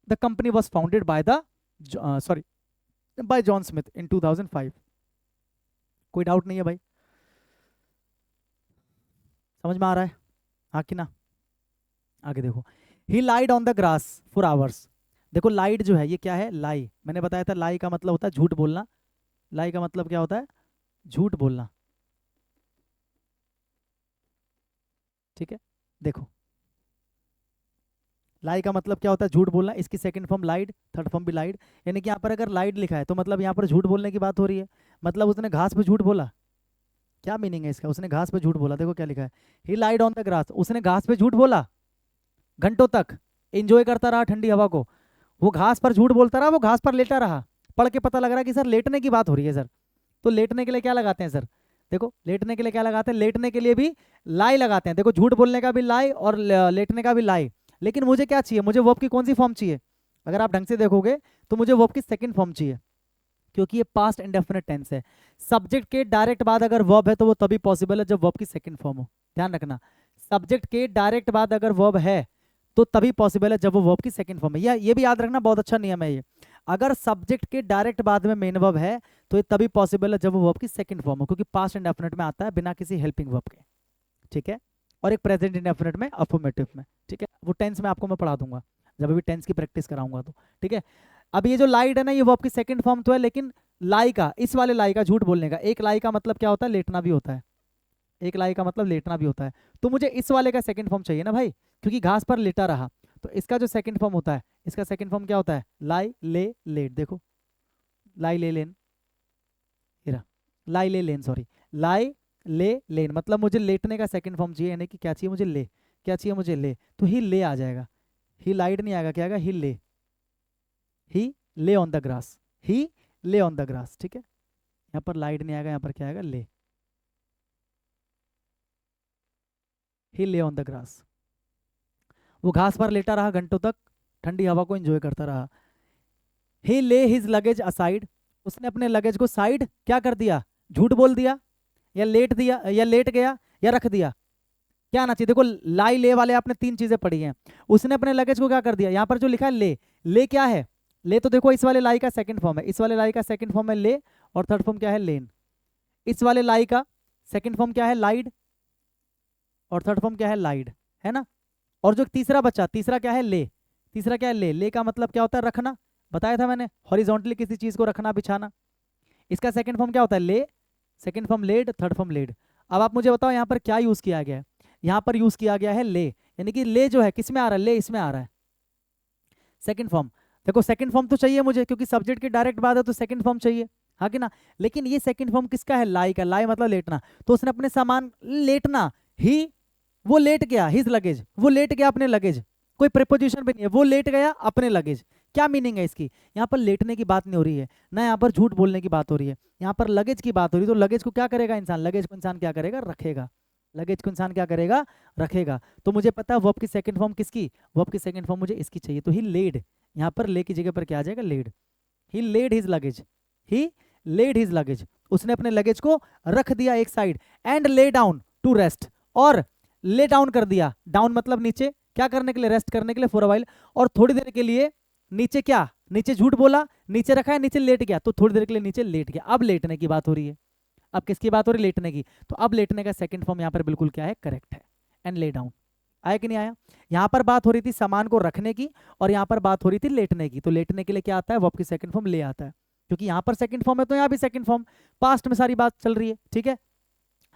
the company was founded by the sorry by John Smith in 2005। कोई डाउट नहीं है भाई, समझ में आ रहा है, हाँ कि ना? आगे देखो, he lied on the grass for hours. देखो लाइड जो है ये क्या है, लाई। मैंने बताया था लाई का मतलब होता है झूठ बोलना। लाई का मतलब क्या होता है, झूठ बोलना। ठीक है, देखो लाई का मतलब क्या होता है, झूठ बोलना। इसकी सेकंड फॉर्म लाइड, थर्ड फॉर्म भी लाइड। यानी कि यहाँ पर अगर लाइड लिखा है तो मतलब यहाँ पर झूठ बोलने की बात हो रही है। मतलब उसने घास पे झूठ बोला। क्या मीनिंग है इसका, उसने घास पे झूठ बोला। देखो क्या लिखा है, ही लाइड ऑन द ग्रास। उसने घास पे झूठ बोला घंटों तक, एंजॉय करता रहा ठंडी हवा को। वो घास पर झूठ बोलता रहा, वो घास पर लेटा रहा। पढ़ के पता लग रहा है कि सर लेटने की बात हो रही है सर। तो लेटने के लिए क्या लगाते हैं सर, देखो लेटने के लिए क्या लगाते हैं, लेटने के लिए भी लाई लगाते हैं। देखो झूठ बोलने का भी लाई और लेटने का भी लाई। लेकिन मुझे क्या चाहिए, मुझे वर्ब की कौन सी फॉर्म चाहिए? अगर आप ढंग से देखोगे तो मुझे वर्ब की सेकंड फॉर्म चाहिए, क्योंकि ये पास्ट इंडेफिनिट टेंस है। सब्जेक्ट के डायरेक्ट बाद अगर वर्ब है तो वो तभी पॉसिबल है जब वर्ब की सेकंड फॉर्म हो। ध्यान रखना, सब्जेक्ट के डायरेक्ट बाद अगर वर्ब है तो तभी पॉसिबल है जब वो वर्ब की सेकंड फॉर्म है। या ये भी याद रखना, बहुत अच्छा नियम है ये। अगर सब्जेक्ट के डायरेक्ट बाद में मेन वर्ब है तो ये तभी पॉसिबल है जब वो वर्ब की सेकंड फॉर्म हो, क्योंकि पास्ट इंडेफिनिट में आता है बिना किसी हेल्पिंग वर्ब के। ठीक है, और एक प्रेजेंट इंडेफिनिट में, अफर्मेटिव में। ठीक है, वो टेंस में आपको मैं पढ़ा दूंगा जब अभी टेंस की प्रैक्टिस कराऊंगा तो। ठीक है, अब ये जो लाइड है ना, ये वर्ब की सेकंड फॉर्म तो है, लेकिन लाई का, इस वाले लाई का, झूठ बोलने का, एक लाई का मतलब क्या होता है, लेटना भी होता है। एक लाई का मतलब लेटना भी होता है। तो मुझे इस वाले का सेकंड फॉर्म चाहिए ना भाई, क्योंकि घास पर लेटा रहा। तो इसका जो सेकंड फॉर्म होता है, इसका सेकंड फॉर्म क्या होता है, लाई ले लेट। देखो लाई ले लेन, हीरा, लाई ले लेन, सॉरी, लाई ले लेन। मतलब मुझे लेटने का सेकंड फॉर्म चाहिए, यानी कि क्या चाहिए मुझे, ले। क्या चाहिए मुझे, ले। तो ही ले आ जाएगा, ही लाइड नहीं आएगा, क्या आएगा, ही ले। ही ले ऑन द ग्रास, ही ले ऑन द ग्रास। ठीक है, यहाँ पर लाइड नहीं आएगा, यहाँ पर क्या आएगा, ले। ही ले ऑन द ग्रास। वो घास पर लेटा रहा घंटों तक, ठंडी हवा को एंजॉय करता रहा। ही ले हिज लगेज असाइड। उसने अपने लगेज को साइड क्या कर दिया, झूठ बोल दिया, या लेट दिया, या लेट गया, या रख दिया। क्या आना चाहिए, देखो लाई ले वाले आपने तीन चीजें पढ़ी हैं। उसने अपने लगेज को क्या कर दिया, यहाँ पर जो लिखा है ले, ले क्या है, ले तो देखो इस वाले लाई का सेकंड फॉर्म है, इस वाले लाई का सेकंड फॉर्म है ले, और थर्ड फॉर्म क्या है, लेन। इस वाले लाई का सेकंड फॉर्म क्या है, लाइड, और थर्ड फॉर्म क्या है, लाइड, है ना। और जो तीसरा बच्चा, तीसरा क्या है, ले। तीसरा क्या है, ले। ले का मतलब क्या होता है, रखना। बताया था मैंने, हॉरिजॉन्टली किसी चीज को रखना, बिछाना। इसका सेकंड फॉर्म क्या होता है, lay. Second form laid, third form laid. अब आप मुझे बताओ यहाँ पर क्या यूज किया गया है। यहाँ पर यूज किया गया है ले, यानी कि ले जो है किस में आ रहा है, ले इसमें आ रहा है, सेकंड फॉर्म। देखो सेकंड फॉर्म तो चाहिए मुझे, क्योंकि सब्जेक्ट के डायरेक्ट बाद है तो सेकंड फॉर्म चाहिए, हाँ कि ना। लेकिन ये सेकंड फॉर्म किसका है, लाई का। लाई मतलब लेटना। तो उसने अपने सामान लेटना, ही, वो लेट गया, हिज लगेज, वो लेट गया अपने लगेज। कोई प्रिपोजिशन भी नहीं है, वो लेट गया अपने लगेज। क्या मीनिंग है इसकी, यहाँ पर लेटने की बात नहीं हो रही है ना, यहाँ पर झूठ बोलने की बात हो रही है, यहाँ पर लगेज की बात हो रही है। तो लगेज को क्या करेगा इंसान, लगेज को इंसान क्या करेगा, रखेगा। लगेज को इंसान क्या करेगा, रखेगा। तो मुझे पता है वर्ब की सेकंड फॉर्म किसकी, वर्ब की सेकंड फॉर्म मुझे इसकी चाहिए। तो ही लेड, यहाँ पर ले की जगह पर क्या आ जाएगा, laid. He laid his luggage, he laid his luggage. उसने अपने लगेज को रख दिया एक side, and lay down to rest, और ले डाउन कर दिया, डाउन मतलब नीचे, क्या करने के लिए, रेस्ट करने के लिए फॉर अ व्हाइल, और थोड़ी देर के लिए नीचे, क्या नीचे झूठ बोला, नीचे रखा है, नीचे लेट गया, तो थोड़ी देर के लिए नीचे लेट गया। अब लेटने की बात हो रही है, अब किसकी बात हो रही है, लेटने की, तो अब लेटने का सेकंड फॉर्म यहाँ पर बिल्कुल क्या है, करेक्ट है, एंड ले डाउन। आया कि नहीं आया? यहाँ पर बात हो रही थी सामान को रखने की, और यहाँ पर बात हो रही थी लेटने की, तो लेटने के लिए क्या आता है, वर्ब की सेकंड फॉर्म ले आता है, क्योंकि यहाँ पर सेकंड फॉर्म है तो यहाँ भी सेकंड फॉर्म, पास्ट में सारी बात चल रही है, ठीक है,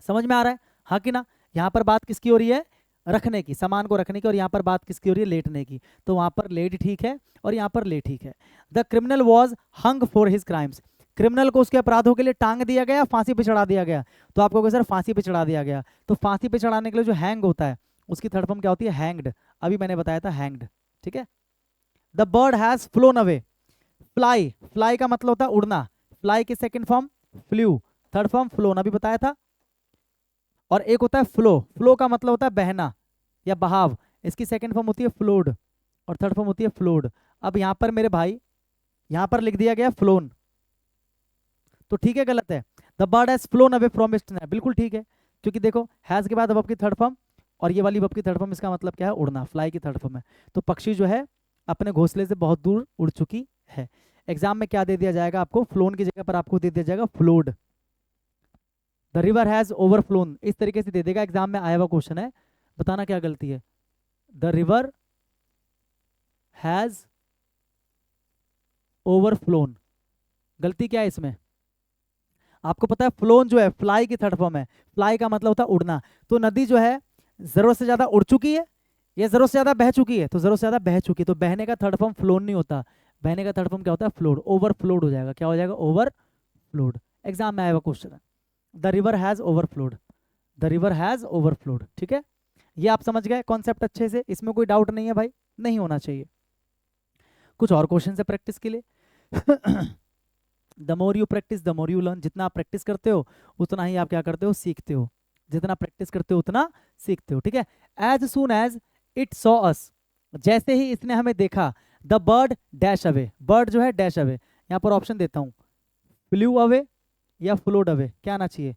समझ में आ रहा है, हाँ कि ना? यहाँ पर बात किसकी हो रही है, रखने की, सामान को रखने की, और यहाँ पर बात किसकी हो रही है, लेटने की, तो वहां पर लेट ठीक है और यहाँ पर ले ठीक है। The criminal was hung for his crimes, criminal को उसके अपराधों के लिए टांग दिया गया, फांसी पे चढ़ा दिया गया, तो आपको कहोगे सर फांसी पे चढ़ा दिया गया, तो फांसी पे चढ़ाने के लिए जो हैंग होता है उसकी थर्ड फॉर्म क्या होती है, हैंग्ड, अभी मैंने बताया था हैंग्ड, ठीक है। The bird has phloem away, fly, fly का मतलब होता है उड़ना, फ्लाई की second form flu, third form phloem, अभी बताया था। और एक होता है फ्लो, फ्लो का मतलब होता है बहना या बहाव, इसकी सेकंड फॉर्म होती है फ्लोड, और थर्ड फॉर्म होती है फ्लोड। अब यहां पर मेरे भाई यहां पर लिख दिया गया फ्लोन, तो ठीक है गलत है? The bird has phloem away from its nest, बिल्कुल ठीक है, क्योंकि देखो हैज के बाद वर्ब की थर्ड फॉर्म, और ये वाली वर्ब की थर्ड फॉर्म, इसका मतलब क्या है, उड़ना, फ्लाई की थर्ड फॉर्म है, तो पक्षी जो है अपने घोंसले से बहुत दूर उड़ चुकी है। एग्जाम में क्या दे दिया जाएगा आपको, फ्लोन की जगह पर आपको दे दिया जाएगा फ्लोड। द रिवर हैज ओवरफ्लोन, इस तरीके से दे देगा, एग्जाम में आया हुआ क्वेश्चन है, बताना क्या गलती है। द रिवर हैज ओवरफ्लोन, गलती क्या है इसमें? आपको पता है फ्लोन जो है फ्लाई की थर्ड फॉर्म है, फ्लाई का मतलब होता है उड़ना, तो नदी जो है जरूरत से ज्यादा उड़ चुकी है या जरूरत से ज्यादा बह चुकी है, तो जरूरत से ज्यादा बह चुकी है, तो बहने का थर्ड फॉर्म फ्लोन नहीं होता, बहने का थर्ड फॉर्म क्या होता है, फ्लोड, ओवरफ्लोड हो जाएगा, क्या हो जाएगा, ओवरफ्लोड, एग्जाम में आया हुआ क्वेश्चन है। The river has overflowed, the river has overflowed, ठीक है, ये आप समझ गए कॉन्सेप्ट अच्छे से, इसमें कोई डाउट नहीं है भाई, नहीं होना चाहिए। कुछ और क्वेश्चन है प्रैक्टिस के लिए। The more you practice the more you learn, जितना आप प्रैक्टिस करते हो उतना ही आप क्या करते हो, सीखते हो, जितना प्रैक्टिस करते हो उतना सीखते हो, ठीक है। As soon as it saw us, जैसे ही इसने हमें देखा, the bird dash away, bird जो है डैश अवे, यहाँ पर ऑप्शन देता हूँ, फ्लू अवे या फ्लोड अवे, क्या आना चाहिए,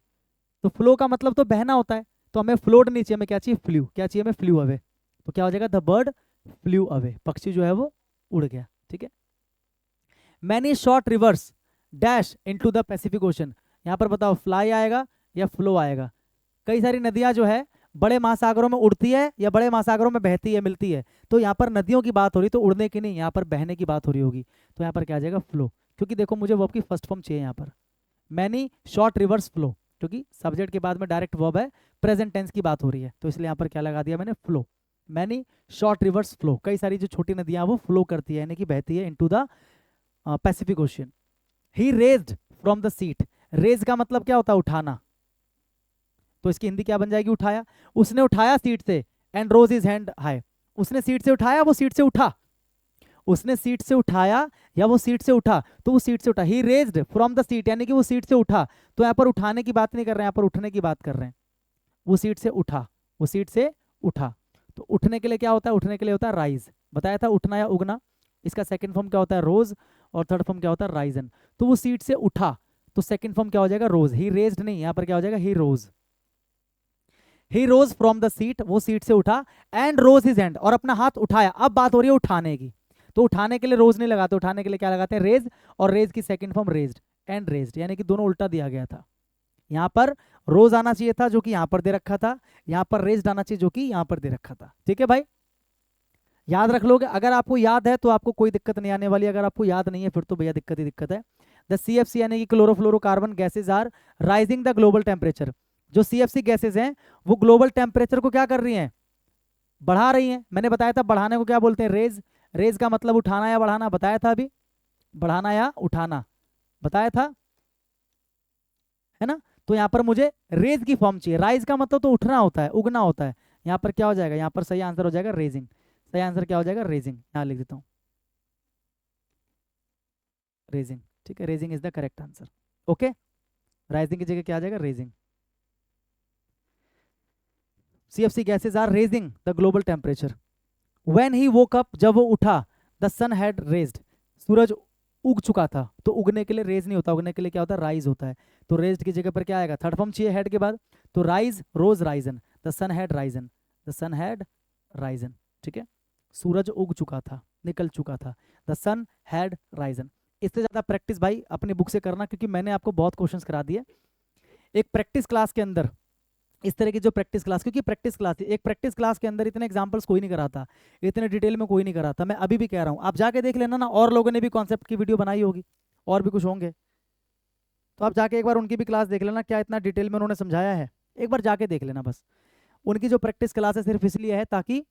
तो फ्लो का मतलब तो बहना होता है, तो हमें फ्लोड नहीं चाहिए, हमें क्या चाहिए, फ्लू, क्या चाहिए हमें, फ्लू अवे, तो क्या हो जाएगा, द बर्ड फ्लू अवे, पक्षी जो है वो उड़ गया, ठीक है। Many short reverse dash into the Pacific ocean, यहाँ पर बताओ फ्लाई आएगा या फ्लो आएगा, कई सारी नदियां जो है बड़े महासागरों में उड़ती है या बड़े महासागरों में बहती है, मिलती है, तो यहाँ पर नदियों की बात हो रही, तो उड़ने की नहीं, यहाँ पर बहने की बात हो रही होगी, तो यहाँ पर क्या आ जाएगा, फ्लो, क्योंकि देखो मुझे वर्ब की फर्स्ट फॉर्म चाहिए यहाँ पर, मैनी शॉर्ट रिवर्स फ्लो, क्योंकि सब्जेक्ट के बाद में डायरेक्ट वर्ब है, प्रेजेंट टेंस की बात हो रही है, तो इसलिए यहाँ पर क्या लगा दिया मैंने, flow, many short reverse flow, कई सारी जो छोटी नदियां वो फ्लो करती है, यानी कि बहती है into the Pacific Ocean. He raised from the seat, raise का मतलब क्या होता है, उठाना, तो इसकी हिंदी क्या बन जाएगी, उठाया, उसने उठाया सीट से, and rose his hand high, उसने सीट से उठाया, वो सीट से उठा, उसने सीट से उठाया या वो सीट से उठा, तो वो सीट से उठा, ही रेज्ड फ्रॉम द सीट, यानी कि वो सीट से उठा, तो यहाँ पर उठाने की बात नहीं कर रहे हैं, यहाँ पर उठने की बात कर रहे हैं, वो सीट से उठा, वो सीट से उठा, तो उठने के लिए क्या होता है, उठने के लिए होता है राइज, बताया था उठना या उगना, इसका सेकंड फॉर्म क्या होता है, रोज, और थर्ड फॉर्म क्या होता है, राइजन, तो वो सीट से उठा, तो सेकंड फॉर्म क्या हो जाएगा, रोज, ही रेज्ड नहीं, यहाँ पर क्या हो जाएगा, ही रोज, ही रोज फ्रॉम द सीट, वो सीट से उठा, एंड रोज हिज हैंड, और अपना हाथ उठाया, अब बात हो रही है उठाने की, तो उठाने के लिए रोज नहीं लगाते, उठाने के लिए क्या लगाते हैं, रेज, और रेज की second form raised, and raised, यानी कि दोनों उल्टा दिया गया था, यहाँ पर रोज आना चाहिए था जो कि यहाँ पर दे रखा था, यहाँ पर रेज्ड आना चाहिए जो कि यहाँ पर दे रखा था, ठीक है भाई, याद रख लोगे, अगर आपको याद है तो आपको कोई दिक्कत नहीं आने वाली, अगर आपको याद नहीं है फिर तो भैया दिक्कत ही दिक्कत है। द CFC यानी कि chlorofluorocarbon gases are rising the global temperature, जो CFC गैसेज हैं वो ग्लोबल टेम्परेचर को क्या कर रही हैं, बढ़ा रही हैं, मैंने बताया था बढ़ाने को क्या बोलते हैं, रेज, रेज का मतलब उठाना या बढ़ाना, बताया था अभी, बढ़ाना या उठाना बताया था, है ना, तो यहाँ पर मुझे रेज की फॉर्म चाहिए, राइज का मतलब तो उठना होता है, उगना होता है, यहाँ पर क्या हो जाएगा, यहाँ पर सही आंसर हो जाएगा रेजिंग, सही आंसर क्या हो जाएगा, रेजिंग, यहाँ लिख देता हूँ रेजिंग, ठीक है, raising is the correct answer, okay, rising की जगह क्या आ जाएगा, raising. CFC gases are raising the global temperature. When he woke up, जब वो उठा, the sun had raised, सूरज उग चुका था, तो उगने के लिए रेज नहीं होता, उगने के लिए क्या होता है, राइज होता है, तो रेज्ड की जगह पर क्या आएगा, थर्ड फॉर्म चाहिए हेड के बाद, तो rise, rose, risen, the sun had risen, the sun had risen, ठीक है, सूरज उग चुका था, निकल चुका था, द सन हैड राइजन। इससे ज़्यादा प्रैक्टिस भाई अपनी बुक से करना, क्योंकि मैंने आपको बहुत क्वेश्चंस करा दिए। एक प्रैक्टिस क्लास के अंदर इस तरह की जो प्रैक्टिस क्लास, क्योंकि प्रैक्टिस क्लास थी, एक प्रैक्टिस क्लास के अंदर इतने एग्जांपल्स कोई नहीं कराता, इतने डिटेल में कोई नहीं कराता। मैं अभी भी कह रहा हूँ, आप जाके देख लेना ना, और लोगों ने भी कॉन्सेप्ट की वीडियो बनाई होगी, और भी कुछ होंगे, तो आप जाके एक बार उनकी भी क्लास देख लेना, क्या इतना डिटेल में उन्होंने समझाया है, एक बार जाके देख लेना बस। उनकी जो प्रैक्टिस क्लास है सिर्फ इसलिए है ताकि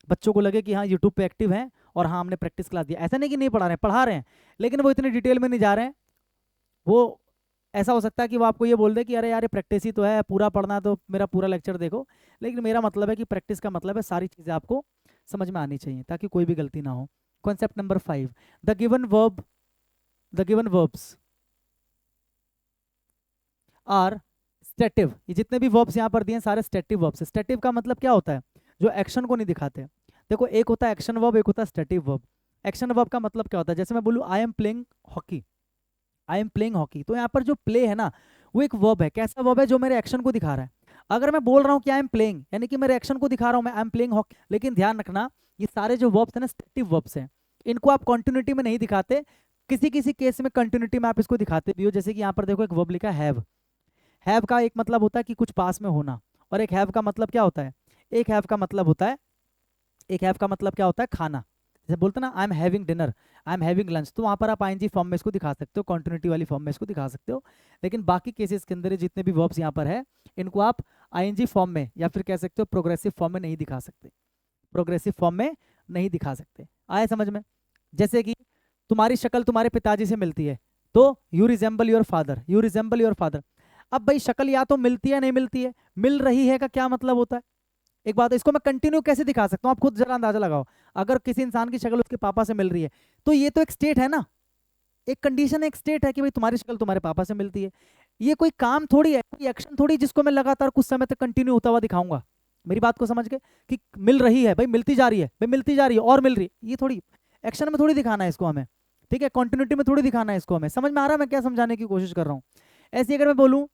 बच्चों को लगे कि हाँ यूट्यूब पे एक्टिव हैं और हाँ हमने प्रैक्टिस क्लास दिया। ऐसा नहीं कि नहीं पढ़ा रहे हैं, पढ़ा रहे हैं, लेकिन वो इतनी डिटेल में नहीं जा रहे हैं। वो ऐसा हो सकता है कि वो आपको ये बोल दे कि अरे यार ये प्रैक्टिस ही तो है, पूरा पढ़ना तो मेरा पूरा लेक्चर देखो, लेकिन मेरा मतलब है कि प्रैक्टिस का मतलब है सारी चीज़ें आपको समझ में आनी चाहिए ताकि कोई भी गलती ना हो। Concept number 5, the given verbs are stative. ये जितने भी वर्ब्स यहाँ पर दिए हैं सारे स्टेटिव वर्ब्स है। स्टेटिव का मतलब क्या होता है? जो एक्शन को नहीं दिखाते। देखो एक होता है एक्शन वर्ब, एक होता है स्टेटिव वर्ब। एक्शन वर्ब का मतलब क्या होता है? जैसे मैं बोलूँ I am playing hockey, I am playing hockey, तो यहाँ पर जो प्ले है ना वो एक वर्ब है। कैसा वर्ब है? जो मेरे एक्शन को दिखा रहा है। अगर मैं बोल रहा हूँ कि आई एम प्लेइंग, यानी कि मेरे एक्शन को दिखा रहा हूँ मैं, आई एम प्लेइंग हॉकी, लेकिन ध्यान रखना ये सारे जो वर्ब्स हैं ना स्टेटिव वर्ब्स हैं, इनको आप कॉन्टिन्यूटी में नहीं दिखाते। किसी किसी केस में कंटिन्यूटी में आप इसको दिखाते भी हो, जैसे कि यहाँ पर देखो एक वर्ब लिखा है हैव का एक मतलब होता है कि कुछ पास में होना, और एक हैव का मतलब क्या होता है? एक हैव का मतलब होता है, एक हैव का मतलब क्या होता है? खाना। जैसे बोलते हैं ना I am having dinner, I am having lunch, तो वहाँ पर आप आईएनजी फॉर्म में इसको दिखा सकते हो, कॉन्टिन्यूटी वाली फॉर्म में इसको दिखा सकते हो। लेकिन बाकी केसेस के अंदर ये जितने भी वर्ब्स यहाँ पर है इनको आप आईएनजी फॉर्म में या फिर कह सकते हो प्रोग्रेसिव फॉर्म में नहीं दिखा सकते, प्रोग्रेसिव फॉर्म में नहीं दिखा सकते। आए समझ में? जैसे कि तुम्हारी शक्ल तुम्हारे पिताजी से मिलती है, तो you resemble your father, you resemble your father. अब भाई शक्ल या तो मिलती है नहीं मिलती है, मिल रही है का क्या मतलब होता है? एक बात, इसको मैं कंटिन्यू कैसे दिखा सकता हूँ? आप खुद जरा अंदाजा लगाओ। अगर किसी इंसान की शक्ल उसके पापा से मिल रही है तो ये तो एक स्टेट है ना, एक कंडीशन है, एक स्टेट है कि भाई तुम्हारी शक्ल तुम्हारे पापा से मिलती है। ये कोई काम थोड़ी है, कोई एक्शन थोड़ी जिसको मैं लगातार कुछ समय तक कंटिन्यू होता हुआ दिखाऊंगा। मेरी बात को समझ के कि मिल रही है भाई, मिलती जा रही है भाई, मिलती जा रही है और मिल रही है, ये थोड़ी एक्शन में थोड़ी दिखाना है इसको हमें, ठीक है, कंटिन्यूटी में थोड़ी दिखाना है इसको हमें। समझ में आ रहा है मैं क्या समझाने की कोशिश कर रहा हूँ? ऐसे अगर मैं बोलूँ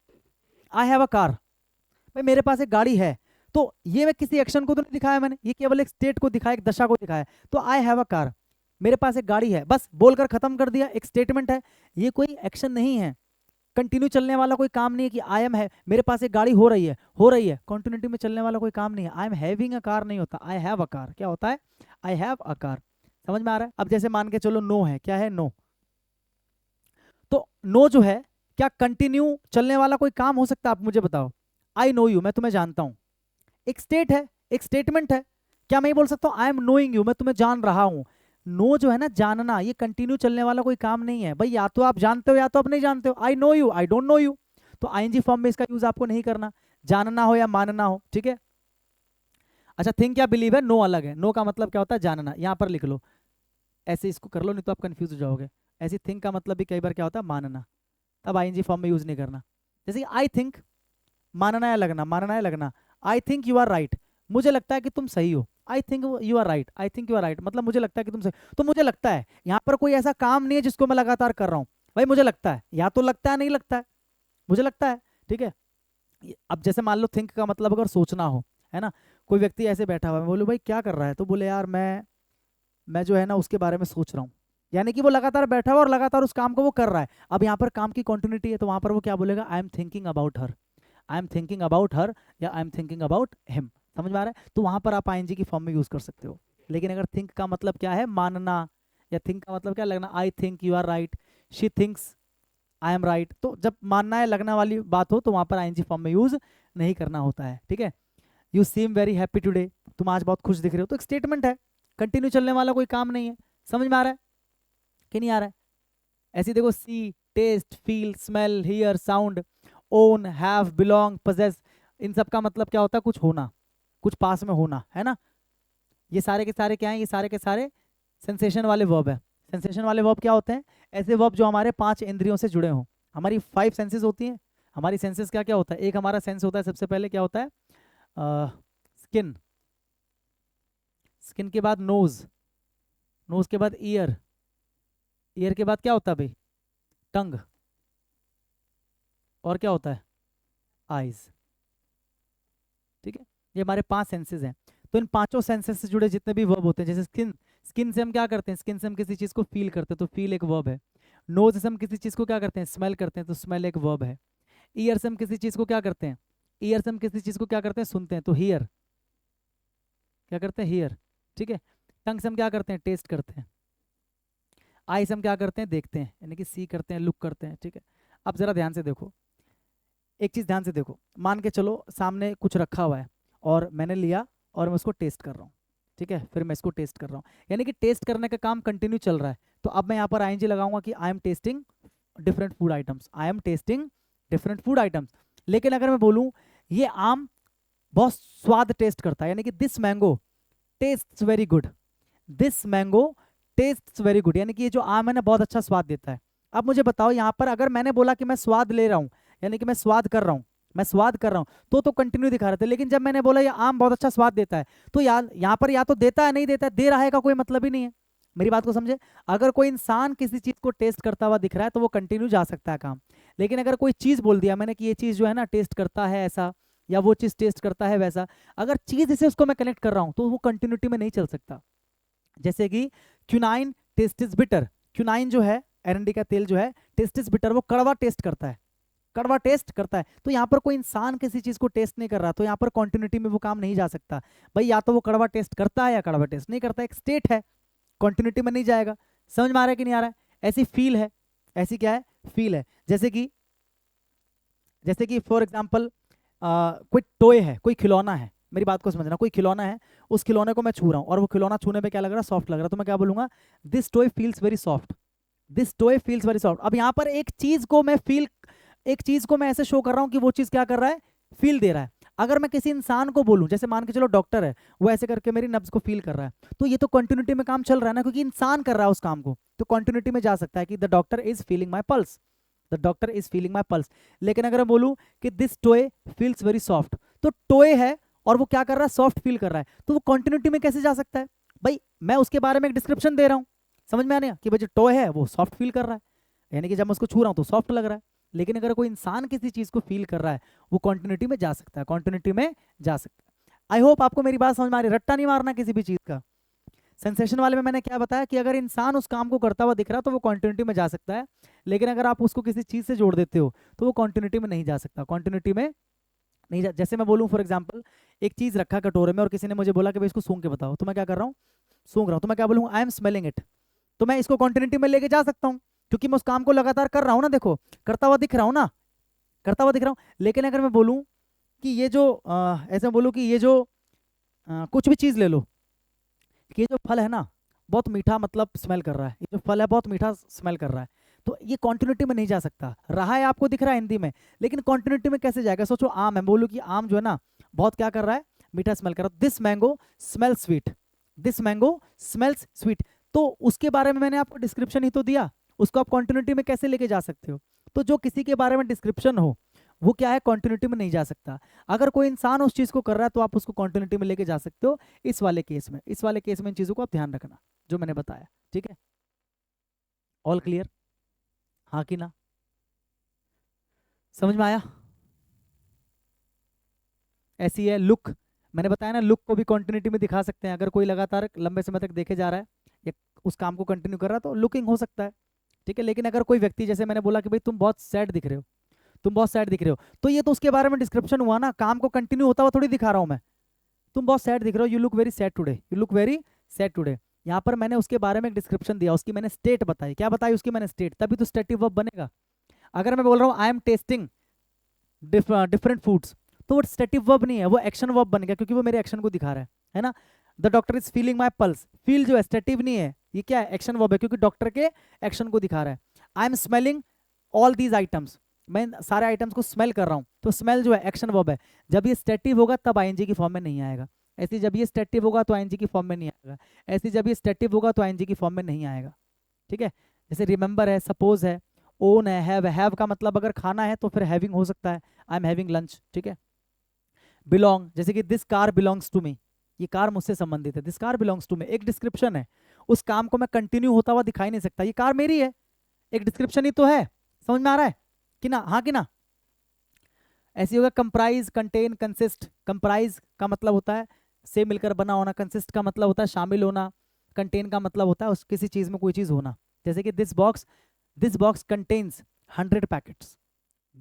आई हैव अ कार, भाई मेरे पास एक गाड़ी है, तो ये मैं किसी एक्शन को तो नहीं दिखाया मैंने, ये केवल एक स्टेट को दिखाया, एक दशा को दिखाया। तो आई हैव अ कार, मेरे पास एक गाड़ी है, बस बोलकर खत्म कर दिया, एक स्टेटमेंट है, ये कोई एक्शन नहीं है, कंटिन्यू चलने वाला कोई काम नहीं है कि आई एम है मेरे पास एक गाड़ी हो रही है, हो रही है, कंटिन्यूटी में चलने वाला कोई काम नहीं है। I am having a car नहीं होता, आई हैव अ कार क्या होता है? I have a car. समझ में आ रहा है? अब जैसे मान के चलो नो है, क्या है? नो। तो नो जो है, क्या कंटिन्यू चलने वाला कोई काम हो सकता है? आप मुझे बताओ। आई नो यू, मैं तुम्हें जानता हूं, एक स्टेट है, एक स्टेटमेंट है। क्या मैं ये बोल सकता हूँ आई एम नोइंग यू, मैं तुम्हें जान रहा हूँ? नो जो है ना, जानना, ये कंटिन्यू चलने वाला कोई काम नहीं है भाई, या तो आप जानते हो या तो आप नहीं जानते हो। I know you, I don't know you, तो आईएनजी फॉर्म में इसका यूज आपको नहीं करना, जानना हो या मानना हो, ठीक है। अच्छा थिंक या बिलीव है, नो अलग है, नो का मतलब क्या होता है? जानना, यहाँ पर लिख लो, ऐसे इसको कर लो नहीं तो आप कंफ्यूज हो जाओगे। ऐसे थिंक का मतलब भी कई बार क्या होता है? मानना, तब आईएनजी फॉर्म में यूज नहीं करना। जैसे आई थिंक, मानना है लगना, मानना है लगना। I think you are right, मुझे लगता है कि तुम सही हो। I think you are right, I think you are right मतलब मुझे लगता है कि तुम सही, तो मुझे लगता है, यहाँ पर कोई ऐसा काम नहीं है जिसको मैं लगातार कर रहा हूँ। भाई मुझे लगता है, या तो लगता है नहीं लगता है, मुझे लगता है, ठीक है। अब जैसे मान लो थिंक का मतलब अगर सोचना हो, है ना, कोई व्यक्ति ऐसे बैठा हुआ है, मैं बोलूँ भाई क्या कर रहा है, तो बोले यार मैं जो है ना उसके बारे में सोच रहा हूँ, यानी कि वो लगातार बैठा हुआ और लगातार उस काम को वो कर रहा है। अब यहाँ पर काम की कंटिन्यूटी है, तो वहां पर वो क्या बोलेगा? I am thinking about her, I am thinking about her, या I am thinking about him. समझ में आ रहा है? तो वहां पर आप आईएनजी की फॉर्म में यूज कर सकते हो। लेकिन अगर थिंक का मतलब क्या है? मानना, या थिंक का मतलब क्या लगना? I think you are right, she thinks I am right, तो जब मानना है लगना वाली बात हो तो वहां पर आईएनजी फॉर्म में यूज नहीं करना होता है, ठीक है। You seem very happy today, तुम आज बहुत खुश दिख रहे हो, तो एक स्टेटमेंट है, कंटिन्यू चलने वाला कोई काम नहीं है। समझ में आ रहा है कि नहीं आ रहा है? ऐसे देखो, see, taste, feel, smell, hear, sound, own, have, belong, possess, इन सब का मतलब क्या होता है? कुछ होना, कुछ पास में होना, है ना। ये सारे के सारे क्या हैं? ये सारे के सारे सेंसेशन वाले वर्ब है। सेंसेशन वाले वर्ब क्या होते हैं? ऐसे वर्ब जो हमारे 5 इंद्रियों से जुड़े हों। हमारी 5 सेंसेस होती हैं। हमारी सेंसेस क्या क्या होता है? एक हमारा सेंस होता है सबसे पहले, क्या होता है? स्किन, स्किन के बाद नोज, नोज के बाद ईयर, ईयर के बाद क्या होता है भाई? टंग, और क्या होता है? आइज, ठीक है। ये हमारे 5 सेंसेस हैं। तो इन पांचों सेंसेस से जुड़े जितने भी वर्ब होते हैं, जैसे स्किन, स्किन से हम क्या करते हैं, स्किन से हम किसी चीज को फील करते हैं, तो फील एक वर्ब है। नोज से हम किसी चीज को क्या करते हैं, स्मेल करते हैं, तो स्मेल एक वर्ब है। ईयर से हम किसी चीज को क्या करते हैं, ईयर से हम किसी चीज को क्या करते हैं, सुनते हैं, तो हियर, क्या करते हैं, हियर। ठीक है। टंग से हम क्या करते हैं, टेस्ट करते हैं। आई से हम क्या करते हैं, देखते हैं, यानी कि सी करते हैं, लुक करते हैं। ठीक है। अब जरा ध्यान से देखो, एक चीज ध्यान से देखो, मान के चलो सामने कुछ रखा हुआ है और मैंने लिया और मैं उसको टेस्ट कर रहा हूँ। ठीक है, फिर मैं इसको टेस्ट कर रहा हूँ, यानी कि टेस्ट करने का काम कंटिन्यू चल रहा है। तो अब मैं यहाँ पर आईएनजी लगाऊंगा कि I M testing different food items, I am testing different food items. लेकिन अगर मैं बोलूँ ये आम बहुत स्वाद टेस्ट करता है, यानी कि this mango test very good, this mango test very good, यानी कि ये जो आम है ना बहुत अच्छा स्वाद देता है। अब मुझे बताओ यहाँ पर अगर मैंने बोला कि मैं स्वाद ले रहा हूँ, यानी कि मैं स्वाद कर रहा हूँ, मैं स्वाद कर रहा हूँ, तो कंटिन्यू दिखा रहे थे। लेकिन जब मैंने बोला ये आम बहुत अच्छा स्वाद देता है, तो यार यहाँ पर या तो देता है, नहीं देता है, दे रहा है का कोई मतलब ही नहीं है। मेरी बात को समझे, अगर कोई इंसान किसी चीज को टेस्ट करता हुआ दिख रहा है तो वो कंटिन्यू जा सकता है काम। लेकिन अगर कोई चीज बोल दिया मैंने कि ये चीज जो है ना टेस्ट करता है ऐसा, या वो चीज टेस्ट करता है वैसा, अगर चीज से उसको मैं कनेक्ट कर रहा हूं तो वो कंटिन्यूटी में नहीं चल सकता। जैसे कि क्यूनाइन टेस्ट इज बिटर, क्यूनाइन जो है एरंडी का तेल जो है टेस्ट इज बिटर, वो कड़वा टेस्ट करता है, कड़वा टेस्ट करता है। तो यहाँ पर कोई इंसान किसी चीज को टेस्ट नहीं कर रहा, तो यहाँ पर कॉन्टिन्यूटी में वो काम नहीं जा सकता। भाई या तो वो कड़वा टेस्ट करता है या कड़वा टेस्ट नहीं करता, एक स्टेट है, कॉन्टिन्यूटी में नहीं जाएगा। समझ में आ रहा है कि नहीं आ रहा है। ऐसी फील है, ऐसी क्या है, फील है। जैसे कि फॉर एग्जाम्पल कोई टॉय है, कोई खिलौना है, मेरी बात को समझना, कोई खिलौना है, उस खिलौने को मैं छू रहा हूँ और वो खिलौना छूने पे क्या लग रहा है, सॉफ्ट लग रहा है, तो मैं क्या बोलूंगा, this toy feels very soft, this toy feels very soft. अब यहाँ पर एक चीज को मैं फील, एक चीज को मैं ऐसे शो कर रहा हूँ कि वो चीज क्या कर रहा है, फील दे रहा है। अगर मैं किसी इंसान को बोलूं, जैसे मान के चलो डॉक्टर है, वो ऐसे करके मेरी नब्ज को फील कर रहा है, तो ये तो कंटिन्यूटी में काम चल रहा है ना, क्योंकि इंसान कर रहा है उस काम को, तो कंटिन्यूटी में जा सकता है कि the doctor is feeling my pulse, the doctor is feeling my pulse. लेकिन अगर मैं बोलूं कि this toy feels very soft, तो टॉय है और वो क्या कर रहा है, सॉफ्ट फील कर रहा है, तो वो कंटिन्यूटी में कैसे जा सकता है। भाई मैं उसके बारे में एक डिस्क्रिप्शन दे रहा हूँ, समझ में आने कि भाई जो टॉय है वो सॉफ्ट फील कर रहा है, यानी कि जब मैं उसको छू रहा हूँ तो सॉफ्ट लग रहा है। लेकिन अगर कोई इंसान किसी चीज को फील कर रहा है, वो कॉन्टिन्यूटी में जा सकता है, कॉन्टिन्यूटी में जा सकता है। आई होप आपको मेरी बात समझ में आ रही है, रट्टा नहीं मारना किसी भी चीज का। सेंसेशन वाले में मैंने क्या बताया कि अगर इंसान उस काम को करता हुआ दिख रहा है तो वो कॉन्टिन्यूटी में जा सकता है, लेकिन अगर आप उसको किसी चीज से जोड़ देते हो तो वो कॉन्टिन्यूटी में नहीं जा सकता, कॉन्टिन्यूटी में नहीं जा। जैसे मैं बोलूँ फॉर एग्जाम्पल, एक चीज रखा कटोरे में और किसी ने मुझे बोला कि भाई इसको सूंघ के बताओ, तो मैं क्या कर रहा हूँ, सूंघ रहा हूँ, तो मैं क्या बोलूँगा, आई एम स्मेलिंग इट, तो मैं इसको कॉन्टिन्यूटी में लेके जा सकता हूँ, क्योंकि मैं उस काम को लगातार कर रहा हूँ ना, देखो करता हुआ दिख रहा हूँ ना, करता हुआ दिख रहा हूँ। लेकिन अगर मैं बोलूँ कि ये जो ऐसे बोलूँ कि ये जो कुछ भी चीज़ ले लो, कि ये जो फल है ना बहुत मीठा मतलब स्मेल कर रहा है, ये जो फल है बहुत मीठा स्मेल कर रहा है, तो ये कॉन्टिन्यूटी में नहीं जा सकता। रहा है आपको दिख रहा है हिंदी में, लेकिन कॉन्टिन्यूटी में कैसे जाएगा। सोचो आम है, बोलूँ कि आम जो है ना बहुत क्या कर रहा है, मीठा स्मेल कर रहा है, this mango smell sweet, this mango smells sweet, तो उसके बारे में मैंने आपको डिस्क्रिप्शन ही तो दिया, उसको आप कॉन्टिन्यूटी में कैसे लेके जा सकते हो। तो जो किसी के बारे में डिस्क्रिप्शन हो वो क्या है, कॉन्टिन्यूटी में नहीं जा सकता। अगर कोई इंसान उस चीज को कर रहा है तो आप उसको कॉन्टिन्यूटी में लेके जा सकते हो। इस वाले केस में, इस वाले केस में इन चीजों को आप ध्यान रखना जो मैंने बताया। ठीक है, ऑल क्लियर, हाँ कि ना, समझ में आया। ऐसी है लुक, मैंने बताया ना लुक को भी कॉन्टिन्यूटी में दिखा सकते हैं। अगर कोई लगातार लंबे समय तक देखे जा रहा है या उस काम को कंटिन्यू कर रहा है तो लुकिंग हो सकता है। ठीक है, लेकिन अगर कोई व्यक्ति, जैसे मैंने बोला कि भाई तुम बहुत सैड दिख रहे हो, तुम बहुत सैड दिख रहे हो, तो ये तो उसके बारे में डिस्क्रिप्शन हुआ ना, काम को कंटिन्यू होता हुआ थोड़ी दिखा रहा हूं मैं। तुम बहुत सैड दिख रहे हो, you look very sad today, you look very sad today, यहाँ पर मैंने उसके बारे में एक डिस्क्रिप्शन दिया, उसकी मैंने स्टेट बताई, क्या बताई उसकी मैंने स्टेट, तभी तो स्टेटिव वर्ब बनेगा। अगर मैं बोल रहा हूँ I am testing different foods, तो वो स्टेटिव वर्ब नहीं है, वो एक्शन वर्ब बन गया, क्योंकि वो मेरे एक्शन को दिखा रहा है ना। The doctor is feeling my pulse, feel जो है स्टेटिव नहीं है, ये क्या है, एक्शन वर्ब है, क्योंकि डॉक्टर के एक्शन को दिखा रहा है। I M smelling all these items, मैं सारे आइटम्स को स्मेल कर रहा हूँ, तो स्मेल जो है एक्शन वर्ब है। जब ये स्टेटिव होगा तब आईएनजी की फॉर्म में नहीं आएगा, ऐसे जब ये स्टेटिव होगा तो आईएनजी की फॉर्म में नहीं आएगा, ऐसे जब ये स्टेटिव होगा तो आईएनजी की फॉर्म में नहीं आएगा। ठीक है, जैसे रिमेंबर है, सपोज है, ओन है, हैव का मतलब अगर खाना है तो फिर हैविंग हो सकता है, आई एम हैविंग लंच। ठीक है, बिलोंग, जैसे कि this car belongs to me, ये कार मुझसे संबंधित है, this car belongs to me, एक डिस्क्रिप्शन है, उस काम को मैं कंटिन्यू होता हुआ दिखाई नहीं सकता, ये कार मेरी है, एक डिस्क्रिप्शन ही तो है। समझ में आ रहा है कि ना, हाँ कि ना। ऐसे होगा कंप्राइज, कंटेन, कंसिस्ट। कंप्राइज का मतलब होता है से मिलकर बना होना, कंसिस्ट का मतलब होता है शामिल होना, कंटेन का मतलब होता है उस किसी चीज में कोई चीज होना। जैसे कि this box contains 100 packets,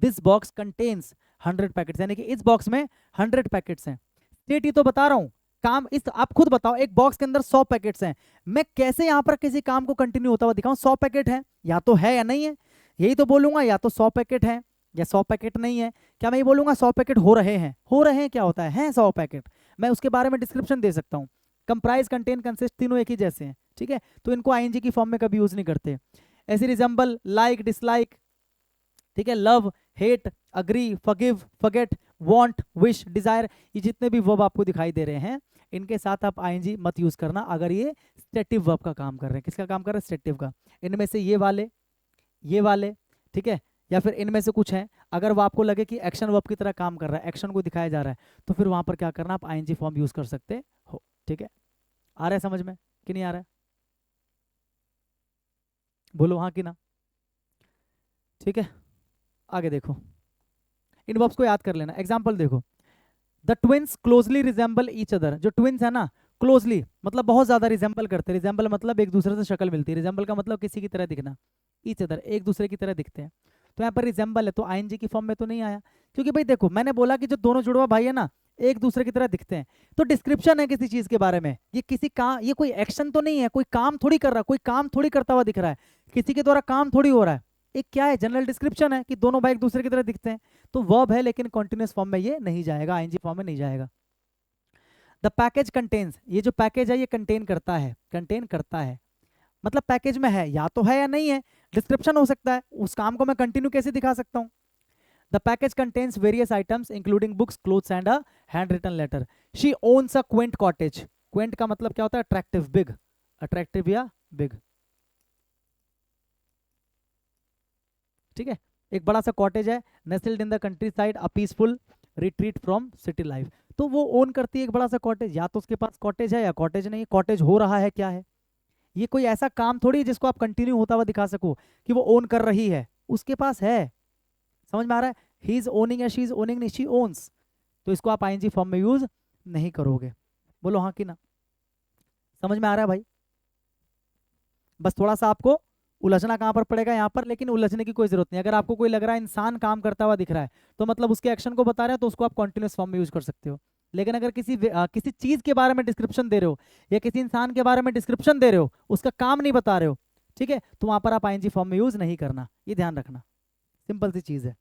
this box contains 100 packets, यानी कि इस बॉक्स में 100 पैकेट्स हैं। स्टेट ही तो बता रहा हूँ, काम इस आप खुद बताओ, एक बॉक्स के अंदर 100 पैकेट्स हैं, मैं कैसे यहाँ पर किसी काम को कंटिन्यू होता हुआ दिखाऊं? 100 पैकेट है, या तो है या नहीं है, यही तो बोलूंगा, या तो 100 पैकेट है या 100 पैकेट नहीं है। क्या मैं ये बोलूंगा 100 पैकेट हो रहे हैं? हो रहे हैं क्या होता है 100 पैकेट, मैं उसके बारे में डिस्क्रिप्शन दे सकता हूँ। कंप्राइज, कंटेन, कंसिस्ट तीनों एक ही जैसे हैं, ठीक है, तो इनको आईएनजी की फॉर्म में कभी यूज नहीं करते। ऐसे रिजेंबल, लाइक, डिसलाइक, ठीक है, love, hate, agree, forgive, forget, want, wish, desire, ये जितने भी वर्ब आपको दिखाई दे रहे हैं इनके साथ आप आईएनजी मत यूज करना अगर ये स्टेटिव वर्ब का काम कर रहे हैं। किसका काम कर रहे हैं? स्टेटिव का। इनमें से ये वाले, ठीक है, या फिर इनमें से कुछ है, अगर वो आपको लगे कि एक्शन वर्ब की तरह काम कर रहा है, एक्शन को दिखाया जा रहा है, तो फिर वहां पर क्या करना, आप आईएनजी फॉर्म यूज कर सकते हो। ठीक है, आ रहा है समझ में कि नहीं आ रहा है? बोलो हाँ कि ना। ठीक है, आगे देखो, इन वर्ब्स को याद कर लेना। एग्जाम्पल देखो, the twins closely resemble each other. जो ट्विंस है ना, क्लोजली मतलब बहुत ज्यादा रिजेंबल करते हैं, रिजेंबल मतलब एक दूसरे से शक्ल मिलती है, रिजेंबल का मतलब किसी की तरह दिखना, ईच अदर एक दूसरे की तरह दिखते हैं। तो यहाँ पर रिजेंबल है तो आईएनजी की फॉर्म में तो नहीं आया, क्योंकि भाई देखो मैंने बोला कि जो दोनों जुड़वा भाई है ना एक दूसरे की तरह दिखते हैं, तो डिस्क्रिप्शन है किसी चीज के बारे में, ये किसी काम, ये कोई एक्शन तो नहीं है, कोई काम थोड़ी कर रहा, कोई काम थोड़ी करता हुआ दिख रहा है, किसी के द्वारा काम थोड़ी हो रहा है, एक क्या है, जनरल डिस्क्रिप्शन है कि दोनों भाई एक दूसरे की तरह दिखते हैं, तो वर्ब है लेकिन कॉन्टिन्यूस फॉर्म में ये नहीं जाएगा, आईएनजी फॉर्म में नहीं जाएगा। द पैकेज कंटेन्स, ये जो पैकेज है ये कंटेन करता है, कंटेन करता है मतलब पैकेज में है, या तो है या नहीं है, डिस्क्रिप्शन हो सकता है, उस काम को मैं कंटिन्यू कैसे दिखा सकता हूँ। The package contains various items including books, clothes and a handwritten letter. She owns a quaint cottage. Quaint का मतलब क्या होता है? अट्रैक्टिव, बिग, अट्रैक्टिव या बिग, ठीक है, एक बड़ा सा कॉटेज है, nestled in the countryside, a peaceful retreat from city life. तो वो ओन करती है एक बड़ा सा कॉटेज, या तो उसके पास कॉटेज है या कॉटेज नहीं, कॉटेज हो रहा है, क्या है ये, कोई ऐसा काम थोड़ी है जिसको आप कंटिन्यू होता हुआ दिखा सको कि वो ओन कर रही है, उसके पास है। समझ में आ रहा है? ही इज ओनिंग या शी इज ओनिंग, नहीं, शी ओन्स, तो इसको आप आईएनजी फॉर्म में यूज नहीं करोगे। बोलो हाँ कि ना। समझ में आ रहा है भाई? बस थोड़ा सा आपको उलझना कहाँ पर पड़ेगा यहाँ पर, लेकिन उलझने की कोई जरूरत नहीं। अगर आपको कोई लग रहा है इंसान काम करता हुआ दिख रहा है तो मतलब उसके एक्शन को बता रहे हैं, तो उसको आप कॉन्टिन्यूस फॉर्म में यूज कर सकते हो। लेकिन अगर किसी चीज के बारे में डिस्क्रिप्शन दे रहे हो या किसी इंसान के बारे में डिस्क्रिप्शन दे रहे हो, उसका काम नहीं बता रहे हो, ठीक है, तो वहां पर आप आईएनजी फॉर्म में यूज नहीं करना, ये ध्यान रखना, सिंपल सी चीज है।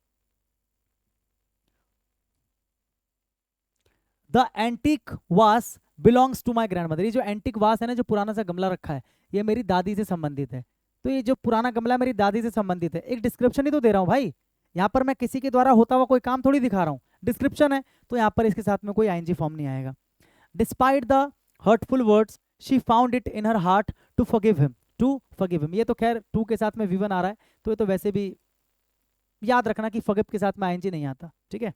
The antique was belongs to my grand mother. ये जो एंटीक वास है ना, जो पुराना सा गमला रखा है, ये मेरी दादी से संबंधित है। तो ये जो पुराना गमला मेरी दादी से संबंधित है, एक डिस्क्रिप्शन ही तो दे रहा हूँ भाई, यहाँ पर मैं किसी के द्वारा होता हुआ कोई काम थोड़ी दिखा रहा हूँ, डिस्क्रिप्शन है, तो यहाँ पर इसके साथ में कोई आईएनजी फॉर्म नहीं आएगा। Despite the hurtful words she found it in her heart to forgive him, to forgive him, ये तो खैर टू के साथ में वी1 आ रहा है, तो ये तो वैसे भी याद रखना कि फॉरगिव के साथ में आईएनजी नहीं आता, ठीक है।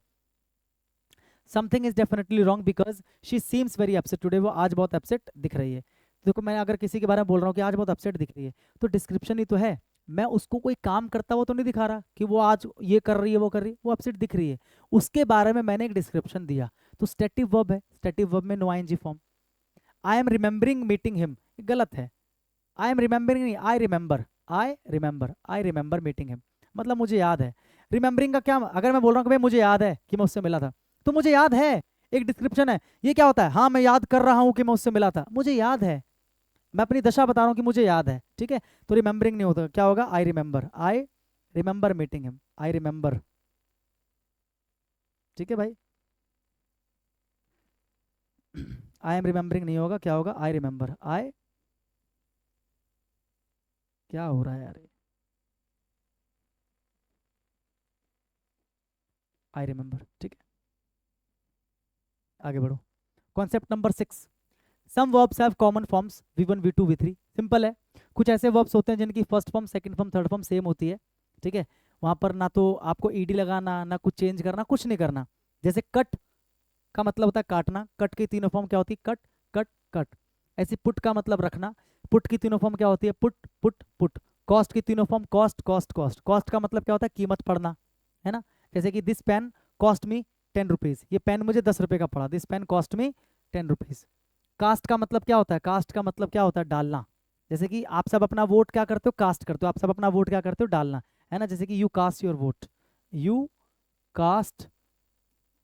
Something is definitely wrong because she seems very upset today, वो आज बहुत अपसेट दिख रही है। देखो मैं अगर किसी के बारे में बोल रहा हूँ कि आज बहुत अपसेट दिख रही है, तो डिस्क्रिप्शन ही तो है, मैं उसको कोई काम करता हुआ तो नहीं दिखा रहा कि वो आज ये कर रही है वो कर रही है, वो अपसेट दिख रही है, उसके बारे में मैंने एक डिस्क्रिप्शन दिया, तो स्टेटिव वर्ब है, स्टेटिव वर्ब में no I N G form. I am remembering meeting him, गलत है, आई एम रिमेंबरिंग नहीं, I remember, I remember meeting him, मतलब मुझे याद है। रिमेंबरिंग का क्या, अगर मैं बोल रहा हूँ कि भाई मुझे याद है कि मैं उससे मिला था, तो मुझे याद है, एक डिस्क्रिप्शन है। ये क्या होता है? हाँ मैं याद कर रहा हूँ कि मैं उससे मिला था, मुझे याद है, मैं अपनी दशा बता रहा हूँ कि मुझे याद है, ठीक है, तो रिमेंबरिंग नहीं होता, क्या होगा? आई remember meeting him, I remember, ठीक है भाई। आई एम रिमेंबरिंग नहीं होगा, क्या होगा? आई रिमेंबर, क्या हो रहा है यार, आई रिमेंबर, ठीक है, आगे बढ़ो। Concept number 6, some verbs have common forms V1 V2 V3। Simple है, कुछ ऐसे वर्ब्स होते हैं जिनकी first form, second form, third form same होती है, ठीक है, वहां पर ना तो आपको ईडी लगाना, ना कुछ चेंज करना, कुछ नहीं करना। जैसे कट का मतलब होता है काटना, कट की तीनों फॉर्म क्या होती है? Cut, cut, cut. ऐसे पुट का मतलब रखना, पुट की तीनों फॉर्म क्या होती है? Put, put, put. कॉस्ट की तीनों form cost, cost, cost. Cost का मतलब क्या होता है? कीमत पढ़ना, है ना, जैसे कि this pen cost me 10 rupees, ये पेन मुझे 10 रुपये का पड़ा, this pen cost me 10 rupees. Cast का मतलब क्या होता है? कास्ट का मतलब क्या होता है? डालना। जैसे कि आप सब अपना वोट क्या करते हो? कास्ट करते हो। आप सब अपना वोट क्या करते हो? डालना, है ना। जैसे कि you cast your vote, you cast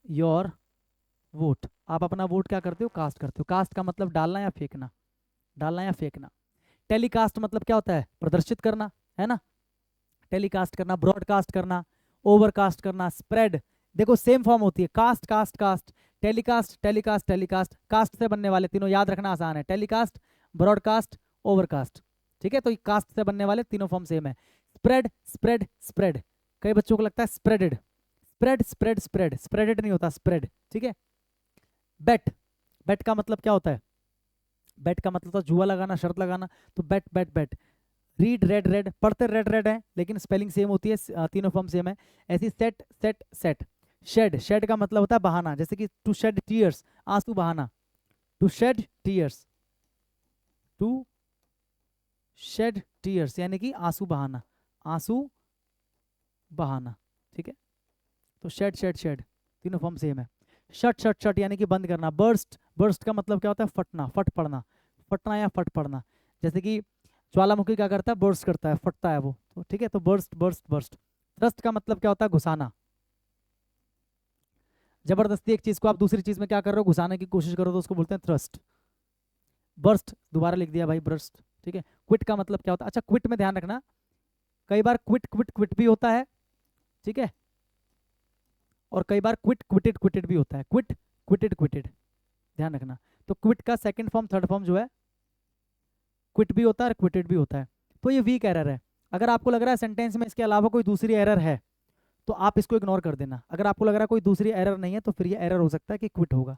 your vote, आप अपना वोट क्या करते हो? कास्ट करते हो। कास्ट का मतलब डालना या फेंकना, डालना या फेंकना। टेलीकास्ट मतलब क्या होता है? प्रदर्शित करना, है ना। टेलीकास्ट करना, ब्रॉडकास्ट करना, ओवरकास्ट करना, स्प्रेड। देखो सेम फॉर्म होती है, cast cast cast, telecast telecast telecast, cast से बनने वाले तीनों याद रखना आसान है, टेलीकास्ट, ब्रॉडकास्ट, ओवरकास्ट। ठीक है, तो कास्ट से बनने वाले तीनों फॉर्म सेम है। स्प्रेड स्प्रेड स्प्रेड, कई बच्चों को लगता है spreaded, spread spread spread, spreaded नहीं होता, स्प्रेड। ठीक है। बेट, बेट का मतलब क्या होता है? बेट का मतलब तो जुआ लगाना, शर्त लगाना, तो बेट बेट बेट। रीड रेड रेड, पढ़ते रेड रेड है लेकिन स्पेलिंग सेम होती है, तीनों फॉर्म सेम है। ऐसी set set set. Shed, shed का मतलब होता है बहाना, जैसे कि टू शेड टीयर्स, आंसू बहाना, to shed tears, to shed tears यानी कि आंसू बहाना, आंसू बहाना। ठीक है, तो शेड शेड शेड तीनों फॉर्म सेम है। शट शट शट यानी कि बंद करना। बर्स्ट, बर्स्ट का मतलब क्या होता है? फटना, फट पड़ना, फटना या फट पड़ना। जैसे कि ज्वालामुखी क्या करता है? बर्स्ट करता है, फटता है वो, तो ठीक है, तो बर्स्ट बर्स्ट बर्स्ट। थ्रस्ट का मतलब क्या होता है? घुसाना, जबरदस्ती एक चीज को आप दूसरी चीज में क्या कर रहे हो? घुसाने की कोशिश करो तो उसको बोलते हैं थ्रस्ट। बर्स्ट दोबारा लिख दिया भाई, बर्स्ट। ठीक है। क्विट का मतलब क्या होता है? अच्छा, क्विट में ध्यान रखना, कई बार क्विट क्विट क्विट भी होता है, ठीक है, और कई बार क्विट क्विटेड क्विटेड भी होता है, क्विट क्विटेड क्विटेड, ध्यान रखना। तो क्विट का सेकंड फॉर्म थर्ड फॉर्म जो है क्विट भी होता है और क्विटेड भी होता है। तो ये वीक एरर है। अगर आपको लग रहा है सेंटेंस में इसके अलावा कोई दूसरी एरर है तो आप इसको इग्नोर कर देना। अगर आपको लग रहा है कोई दूसरी एरर नहीं है तो फिर ये एरर हो सकता है कि क्विट होगा।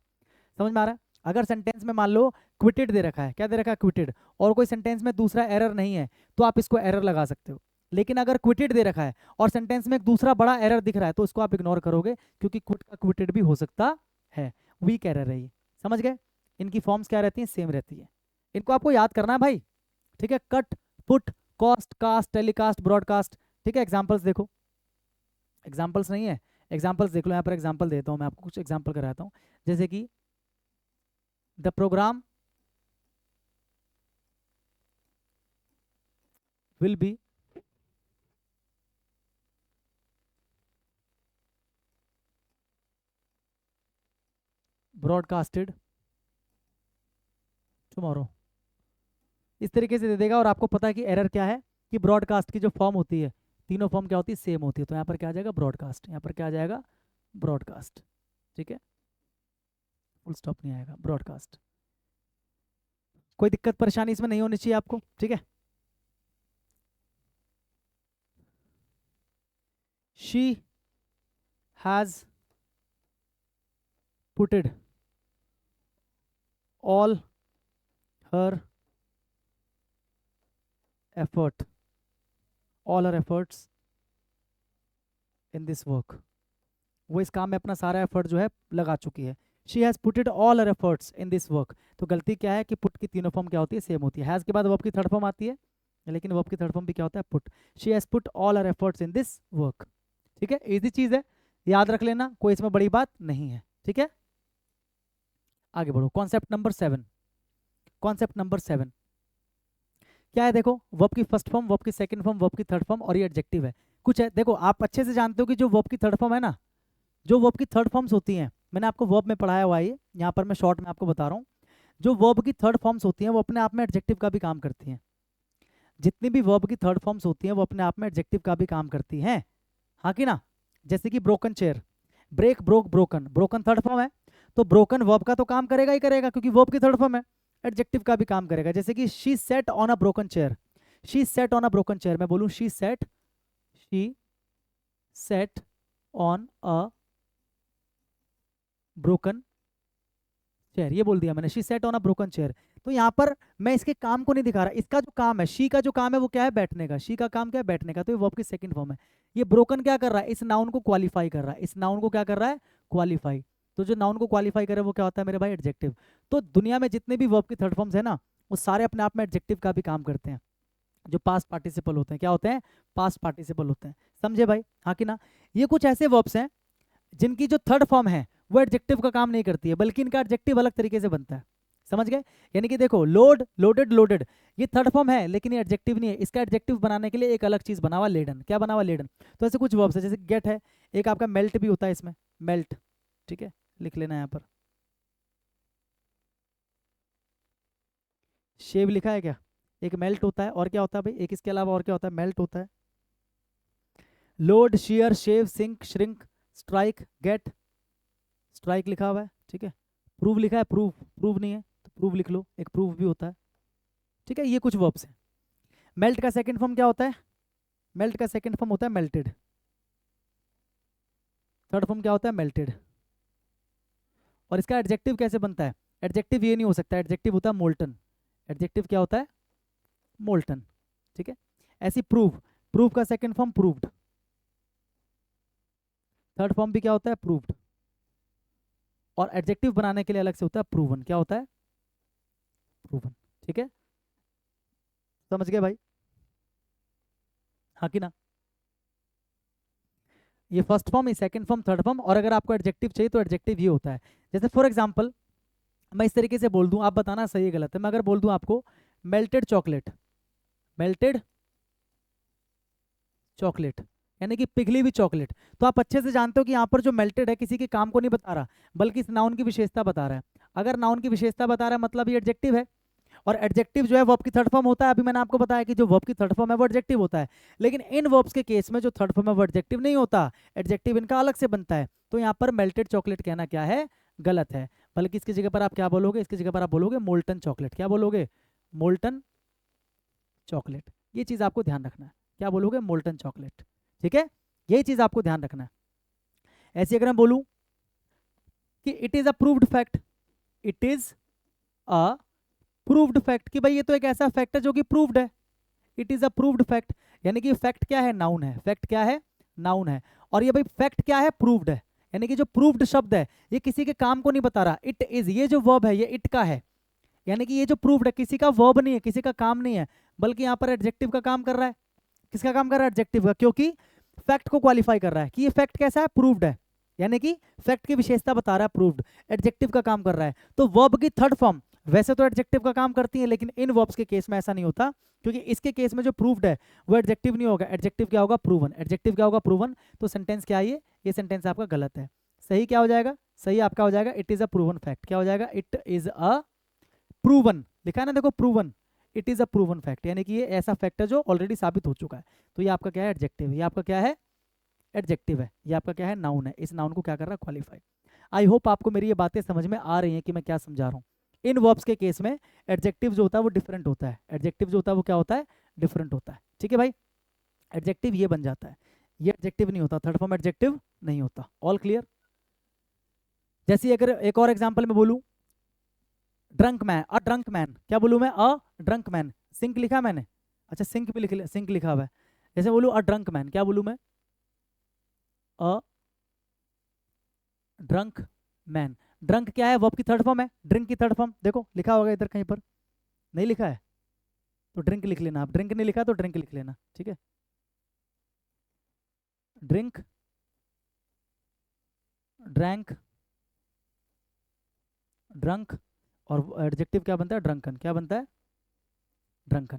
समझ में आ रहा है? अगर सेंटेंस में मान लो क्विटेड दे रखा है, क्या दे रखा है? क्विटेड, और कोई सेंटेंस में दूसरा एरर नहीं है तो आप इसको एरर लगा सकते हो। लेकिन अगर क्विटेड दे रखा है और सेंटेंस में एक दूसरा बड़ा एरर दिख रहा है तो उसको आप इग्नोर करोगे, क्योंकि क्विट का क्विटेड भी हो सकता है। वीक एरर है ये, समझ गए? इनकी फॉर्म्स क्या रहती हैं? सेम रहती है। इनको आपको याद करना है भाई। ठीक है, cut, put, cost, cast, telecast, broadcast. ठीक है, एग्जाम्पल्स देखो, एग्जाम्पल्स नहीं है, एग्जाम्पल्स देख लो। यहाँ पर एग्जाम्पल देता हूँ मैं आपको, कुछ एग्जाम्पल कराता हूँ। जैसे कि the programme will be broadcasted tomorrow, इस तरीके से दे देगा। और आपको पता है कि एरर क्या है, कि ब्रॉडकास्ट की जो फॉर्म होती है, तीनों फॉर्म क्या होती है? सेम होती है। तो यहाँ पर क्या आ जाएगा? ब्रॉडकास्ट, यहाँ पर क्या आ जाएगा? ब्रॉडकास्ट। ठीक है, फुल स्टॉप नहीं आएगा, ब्रॉडकास्ट। कोई दिक्कत परेशानी इसमें नहीं होनी चाहिए आपको, ठीक है। She has putted all her effort, all her efforts in this work, वो इस काम में अपना सारा एफर्ट जो है लगा चुकी है। She has putted all her efforts in this work, तो गलती क्या है कि पुट की तीनों फॉर्म क्या होती है? सेम होती है। हैज के बाद वर्ब की थर्ड फॉर्म आती है, लेकिन वर्ब की थर्ड फॉर्म भी क्या होता है? Put. She has put all her efforts in this work. ठीक है, इजी चीज है, याद रख लेना, कोई इसमें बड़ी बात नहीं है। ठीक है, आगे बढ़ो। कॉन्सेप्ट नंबर 7, कॉन्सेप्ट नंबर 7 क्या है? देखो, वर्ब की फर्स्ट फॉर्म, वर्ब की सेकंड फॉर्म, वर्ब की थर्ड फॉर्म, और ये एडजेक्टिव है। कुछ है, देखो आप अच्छे से जानते हो कि जो वर्ब की थर्ड फॉर्म है ना, जो वर्ब की थर्ड फॉर्म्स होती हैं, मैंने आपको वर्ब में पढ़ाया हुआ है, यहाँ पर मैं शॉर्ट में आपको बता रहा हूँ। जो वर्ब की थर्ड फॉर्म्स होती हैं वो अपने आप में एडजेक्टिव का भी काम करती हैं। जितनी भी वर्ब की थर्ड फॉर्म्स होती हैं वो अपने आप में एडजेक्टिव का भी काम करती हैं, हाँ कि ना। जैसे कि broken chair, break, broke, broken, broken third form है, तो ब्रोकन वर्ब का तो काम करेगा ही करेगा क्योंकि वर्ब की थर्ड फॉर्म है। एडजेक्टिव का भी काम करेगा। जैसे कि she said on a broken chair, she said on a broken chair, मैं बोलूँ she said on a broken chair, ये बोल दिया मैंने, she said on a broken chair. तो यहाँ पर मैं इसके काम को नहीं दिखा रहा, इसका जो काम है, शी का जो काम है वो क्या है? बैठने का। शी का काम क्या है? बैठने का, तो ये वर्ब की सेकंड फॉर्म है। ये ब्रोकन क्या कर रहा है? इस नाउन को क्वालिफाई कर रहा है, इस नाउन को क्या कर रहा है? क्वालिफाई। तो जो नाउन को क्वालिफाई करे वो क्या होता है मेरे भाई? एडजेक्टिव। तो दुनिया में जितने भी वर्ब की थर्ड फॉर्म्स है ना, वो सारे अपने आप में एडजेक्टिव का भी काम करते हैं। जो पास्ट पार्टिसिपल होते हैं, क्या होते हैं? पास्ट पार्टिसिपल होते हैं। समझे भाई, हाँ कि ना। ये कुछ ऐसे वर्ब्स हैं जिनकी जो थर्ड फॉर्म है वो एडजेक्टिव का काम नहीं करती है, बल्कि इनका एडजेक्टिव अलग तरीके से बनता है। समझ गए? यानी कि देखो, लोड, लोडेड, लोडेड, ये थर्ड फॉर्म है लेकिन ये एडजेक्टिव नहीं है। इसका एडजेक्टिव बनाने के लिए एक अलग चीज बना हुआ, लेडन। क्या बना हुआ? लेडन। तो ऐसे कुछ वर्ब्स है, जैसे गेट है, एक आपका मेल्ट भी होता है इसमें, मेल्ट। ठीक है, लिख लेना यहाँ पर। शेव लिखा है क्या? एक मेल्ट होता है, और क्या होता है भाई? एक इसके अलावा और क्या होता है? मेल्ट होता है। Load, share, shave, sink, shrink, strike, get. Strike लिखा हुआ है, ठीक है। प्रूव लिखा है, प्रूव, प्रूव नहीं है तो प्रूव लिख लो, एक प्रूव भी होता है। ठीक है, ये कुछ वर्ब्स हैं। मेल्ट का सेकंड फॉर्म क्या होता है? मेल्ट का सेकंड फॉर्म होता है मेल्टेड। थर्ड फॉर्म क्या होता है? मेल्टेड। और इसका एडजेक्टिव कैसे बनता है? एडजेक्टिव ये नहीं हो सकता, एडजेक्टिव होता है मोल्टन। एडजेक्टिव क्या होता है? मोल्टन। ठीक है। ऐसी प्रूव, प्रूव का second form proved. Third form भी क्या होता है? प्रूव्ड। और एडजेक्टिव बनाने के लिए अलग से होता है प्रूवन। क्या होता है? प्रूवन। ठीक है, समझ गए भाई? हाँ कि ना? ये फर्स्ट फॉर्म, ये सेकंड फॉर्म, थर्ड फॉर्म। और अगर आपको एडजेक्टिव चाहिए तो एडजेक्टिव ये होता है। जैसे फॉर एग्जांपल मैं इस तरीके से बोल दूं, आप बताना सही है गलत है। मैं अगर बोल दूं आपको मेल्टेड चॉकलेट, मेल्टेड चॉकलेट यानी कि पिघली हुई चॉकलेट, तो आप अच्छे से जानते हो कि यहाँ पर जो मेल्टेड है किसी के काम को नहीं बता रहा, बल्कि इस नाउन की विशेषता बता रहा है। अगर नाउन की विशेषता बता रहा है मतलब ये एडजेक्टिव है। और एडजेक्टिव जो है वर्ब की थर्ड फॉर्म होता है। अभी मैंने आपको बताया कि जो वर्ब की थर्ड फॉर्म है वो एडजेक्टिव होता है। लेकिन इन वर्ब्स के केस में जो थर्ड फॉर्म है वो एडजेक्टिव नहीं होता, एडजेक्टिव इनका अलग से बनता है। तो यहाँ पर मेल्टेड चॉकलेट कहना क्या है? गलत है। बल्कि इसकी जगह पर आप क्या बोलोगे? इसकी जगह पर आप बोलोगे मोल्टन चॉकलेट। क्या बोलोगे? Molten chocolate. ये चीज आपको ध्यान रखना है। क्या बोलोगे? Molten chocolate. ठीक है, यही चीज आपको ध्यान रखना है। ऐसे अगर मैं बोलूं कि it is a proved fact, it is a proved fact, कि भाई ये तो एक ऐसा फैक्ट है जो कि प्रूव्ड है। It is a proved fact, यानी कि फैक्ट क्या है? नाउन है। फैक्ट क्या है? नाउन है। और ये भाई फैक्ट क्या है? प्रूव्ड है। यानी कि जो प्रूव्ड शब्द है ये किसी के काम को नहीं बता रहा। इट इज, ये जो वर्ब है ये इट का है। यानी कि ये जो प्रूव्ड है किसी का वर्ब नहीं है, किसी का काम नहीं है, बल्कि यहाँ पर एडजेक्टिव का काम कर रहा है। किसका काम कर रहा है? एडजेक्टिव का, क्योंकि फैक्ट को क्वालिफाई कर रहा है कि ये फैक्ट कैसा है? प्रूव्ड है। यानी कि फैक्ट की विशेषता बता रहा है, प्रूव्ड। एडजेक्टिव का काम कर रहा है। तो वर्ब की थर्ड फॉर्म वैसे तो एडजेक्टिव का काम करती है, लेकिन इन वर्ब्स के केस में ऐसा नहीं होता, क्योंकि इसके केस में जो प्रूव्ड है वो एडजेक्टिव नहीं होगा। एडजेक्टिव क्या होगा? प्रूवन। एडजेक्टिव क्या होगा? प्रूवन। तो सेंटेंस क्या है ये सेंटेंस आपका गलत है। सही क्या हो जाएगा? सही आपका हो जाएगा it is a proven fact. क्या हो जाएगा? It is a proven. लिखा है ना, देखो, proven. It is a proven fact, यानी कि ये ऐसा फैक्ट है जो ऑलरेडी साबित हो चुका है। तो ये आपका क्या है? एडजेक्टिव। ये आपका क्या है? एडजेक्टिव है। ये आपका क्या है? नाउन है। इस नाउन को क्या कर रहा है? क्वालिफाई। आई होप आपको मेरी ये बातें समझ में आ रही हैं कि मैं क्या समझा रहा हूँ। इन वर्ब्स के केस में एडजेक्टिव जो होता है वो डिफरेंट होता है। एडजेक्टिव जो होता है वो क्या होता है? डिफरेंट होता है। ठीक है भाई, एडजेक्टिव ये बन जाता है, ये एडजेक्टिव नहीं होता। थर्ड फॉर्म एडजेक्टिव नहीं होता। All clear? जैसे अगर एक और एग्जांपल में बोलूं, drunk man, a drunk man. क्या बोलूं मैं? A drunk man. सिंक लिखा है मैंने, अच्छा सिंक भी लिख, सिंक लिखा हुआ है। जैसे बोलूं अ ड्रंक मैन, क्या बोलूं मैं? A drunk man. ड्रंक क्या है? वर्ब की थर्ड फॉर्म है। ड्रिंक की थर्ड फॉर्म देखो लिखा होगा इधर कहीं पर, नहीं लिखा है तो ड्रिंक लिख लेना। आप ड्रिंक नहीं लिखा तो ड्रिंक लिख लेना, ठीक है। Drink, drank, drunk. और एडजेक्टिव क्या बनता है? ड्रंकन। क्या बनता है? ड्रंकन।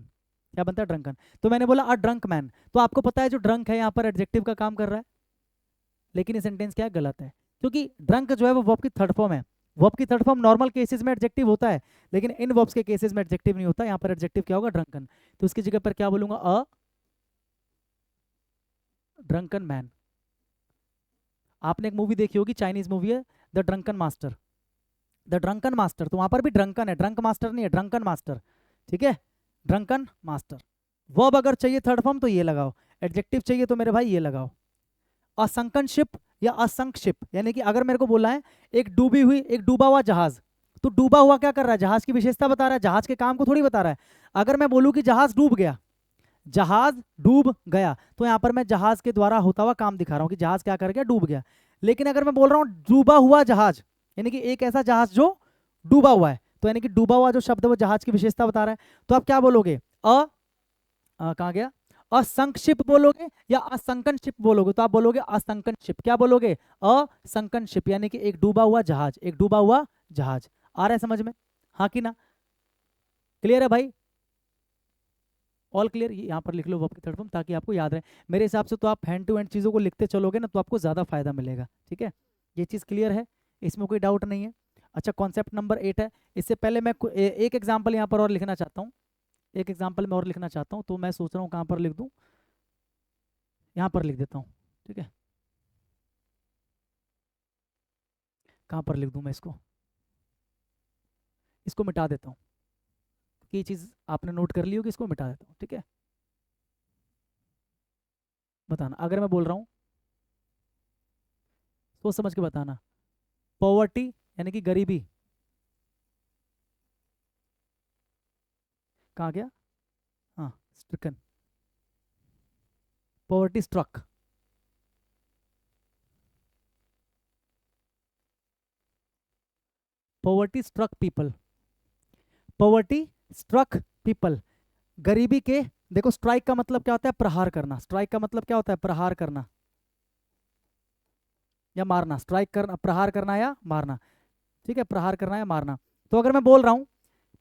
क्या बनता है? ड्रंकन। तो मैंने बोला अ ड्रंक मैन, तो आपको पता है जो ड्रंक है यहाँ पर एडजेक्टिव का काम कर रहा है। लेकिन ये सेंटेंस क्या है? गलत है, क्योंकि ड्रंक जो है वो वर्ब की थर्ड फॉर्म है। वर्ब की थर्ड फॉर्म नॉर्मल केसेस में एडजेक्टिव होता है, लेकिन इन वर्ब्स के केसेस में एडजेक्टिव नहीं होता। यहाँ पर एडजेक्टिव क्या होगा? ड्रंकन। तो उसकी जगह पर क्या बोलूंगा? अ ड्रंकन मैन। आपने एक मूवी देखी होगी, चाइनीज मूवी है the drunken master. The drunken master, तो वहां पर भी ड्रंकन है, ड्रंक मास्टर नहीं है, ड्रंकन मास्टर। ठीक है, ड्रंकन मास्टर। वर्ब अगर चाहिए थर्ड फॉर्म तो ये लगाओ, एडजेक्टिव चाहिए तो मेरे भाई ये लगाओ। असंकन शिप या असंक शिप, यानी कि अगर मेरे को बोला है एक डूबी हुई, एक डूबा हुआ जहाज, तो डूबा हुआ क्या कर रहा है? जहाज की विशेषता बता रहा है, जहाज के काम को थोड़ी बता रहा है। अगर मैं बोलूं कि जहाज डूब गया, जहाज डूब गया, तो यहां पर मैं जहाज के द्वारा होता हुआ काम दिखा रहा हूं कि जहाज क्या कर गया? डूब गया। लेकिन अगर मैं बोल रहा हूं डूबा हुआ जहाज, यानी कि एक ऐसा जहाज जो डूबा हुआ है, तो यानी कि डूबा हुआ जो शब्द है वो जहाज की विशेषता बता रहा है। तो आप क्या बोलोगे? कहाँ गया? असंक शिप बोलोगे या असंकन शिप बोलोगे? तो आप बोलोगे असंकन शिप। क्या बोलोगे? असंकन शिप, यानी कि एक डूबा हुआ जहाज, एक डूबा हुआ जहाज। आ रहा है समझ में? हाँ कि ना? क्लियर है भाई? All clear? यहाँ पर लिख लो वर्ब की थर्ड फॉर्म ताकि आपको याद रहे। मेरे हिसाब से तो आप हैंड टू हैंड चीज़ों को लिखते चलोगे ना तो आपको ज़्यादा फायदा मिलेगा। ठीक है, ये चीज़ क्लियर है, इसमें कोई डाउट नहीं है। अच्छा, कॉन्सेप्ट नंबर 8 है। इससे पहले मैं एक एग्जाम्पल यहाँ पर और लिखना चाहता हूँ, एक एग्जाम्पल मैं और लिखना चाहता हूँ। तो मैं सोच रहा हूँ कहाँ पर लिख दूँ, यहाँ पर लिख देता हूँ। ठीक है, कहाँ पर लिख दूँ मैं इसको? इसको मिटा देता हूँ कि ये चीज़ आपने नोट कर ली हो कि इसको मिटा देता हूँ। ठीक है, बताना अगर मैं बोल रहा हूँ, सोच समझ के बताना। पॉवर्टी यानी कि गरीबी, कहाँ गया? हाँ, stricken, poverty struck, poverty struck people, poverty struck people, गरीबी के। देखो स्ट्राइक का मतलब क्या होता है? प्रहार करना। स्ट्राइक का मतलब क्या होता है? प्रहार करना या मारना। स्ट्राइक करना, प्रहार करना या मारना। ठीक है, प्रहार करना या मारना। तो अगर मैं बोल रहा हूं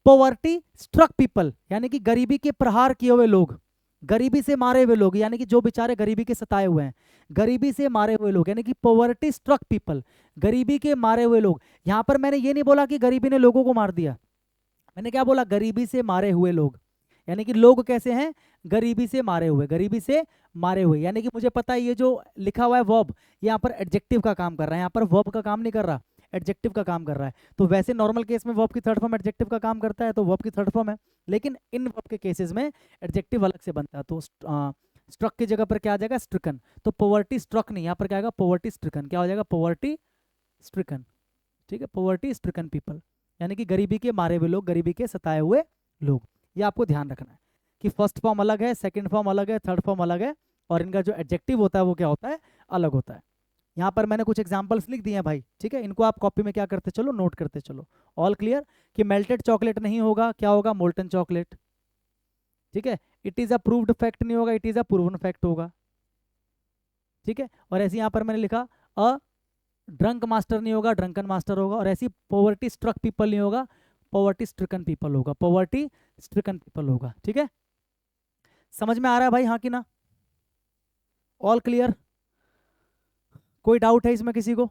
पॉवर्टी स्ट्रक पीपल, यानी कि गरीबी के प्रहार किए हुए लोग, गरीबी से मारे हुए लोग, यानी कि जो बेचारे गरीबी के सताए हुए हैं, गरीबी से मारे हुए लोग, यानी कि पॉवर्टी स्ट्रक पीपल, गरीबी के मारे हुए लोग। यहां पर मैंने ये नहीं बोला कि गरीबी ने लोगों को मार दिया, मैंने क्या बोला? गरीबी से मारे हुए लोग, यानी कि लोग कैसे हैं? गरीबी से मारे हुए, गरीबी से मारे हुए। यानी कि मुझे पता है ये जो लिखा हुआ है वर्ब, यहाँ पर एडजेक्टिव का काम कर रहा है, यहाँ पर वर्ब का काम नहीं कर रहा, एडजेक्टिव का काम कर रहा है। तो वैसे नॉर्मल केस में वर्ब की थर्ड फॉर्म एडजेक्टिव का काम करता है, तो वर्ब की थर्ड फॉर्म है। लेकिन इन वर्ब के केसेस में एडजेक्टिव अलग से बनता है। तो स्ट्रक की जगह पर क्या आ जाएगा? स्ट्रिकन। तो पॉवर्टी स्ट्रक नहीं, यहाँ पर क्या आएगा? Poverty stricken. क्या हो जाएगा? Poverty stricken. ठीक है, पॉवर्टी स्ट्रिकन पीपल, यानी कि गरीबी के मारे हुए लोग, गरीबी के सताए हुए लोग। ये आपको ध्यान रखना है कि फर्स्ट फॉर्म अलग है, सेकंड फॉर्म अलग है, थर्ड फॉर्म अलग है, और इनका जो एडजेक्टिव होता है वो क्या होता है? अलग होता है। यहाँ पर मैंने कुछ एग्जांपल्स लिख दिए हैं भाई। ठीक है, इनको आप कॉपी में क्या करते चलो? नोट करते चलो। All clear? कि मेल्टेड चॉकलेट नहीं होगा, क्या होगा? Molten chocolate. ठीक है, it is a proved fact नहीं होगा, it is a proven fact होगा। ठीक है, और ऐसे यहाँ पर मैंने लिखा अ ड्रंक मास्टर नहीं होगा, ड्रंकन मास्टर होगा। और ऐसी पॉवर्टी स्ट्रक पीपल नहीं होगा, पॉवर्टी स्ट्रिकन पीपल होगा, पॉवर्टी स्ट्रिकन पीपल होगा। ठीक है, समझ में आ रहा है भाई? हाँ कि ना? All clear? कोई डाउट है इसमें किसी को?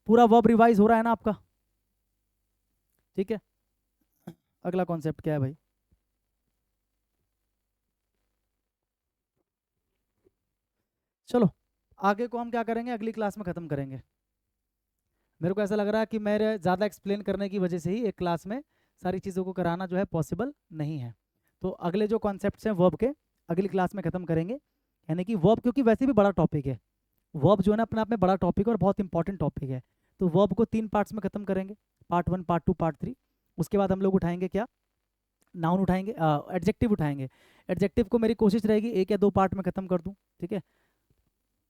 पूरा वर्ब रिवाइज हो रहा है ना आपका? ठीक है, अगला कॉन्सेप्ट क्या है भाई? चलो आगे को हम क्या करेंगे? अगली क्लास में खत्म करेंगे। मेरे को ऐसा लग रहा है कि मेरे ज़्यादा एक्सप्लेन करने की वजह से ही एक क्लास में सारी चीज़ों को कराना जो है पॉसिबल नहीं है। तो अगले जो कॉन्सेप्ट्स हैं वर्ब के, अगली क्लास में ख़त्म करेंगे। यानी कि वर्ब, क्योंकि वैसे भी बड़ा टॉपिक है, वर्ब जो है ना अपने आप में बड़ा टॉपिक है और बहुत इंपॉर्टेंट टॉपिक है। तो वर्ब को 3 पार्ट्स में खत्म करेंगे, पार्ट 1, पार्ट 2, पार्ट 3। उसके बाद हम लोग उठाएंगे क्या? नाउन उठाएंगे, एडजेक्टिव उठाएंगे। एडजेक्टिव को मेरी कोशिश रहेगी 1 या 2 पार्ट में खत्म कर दूं। ठीक है,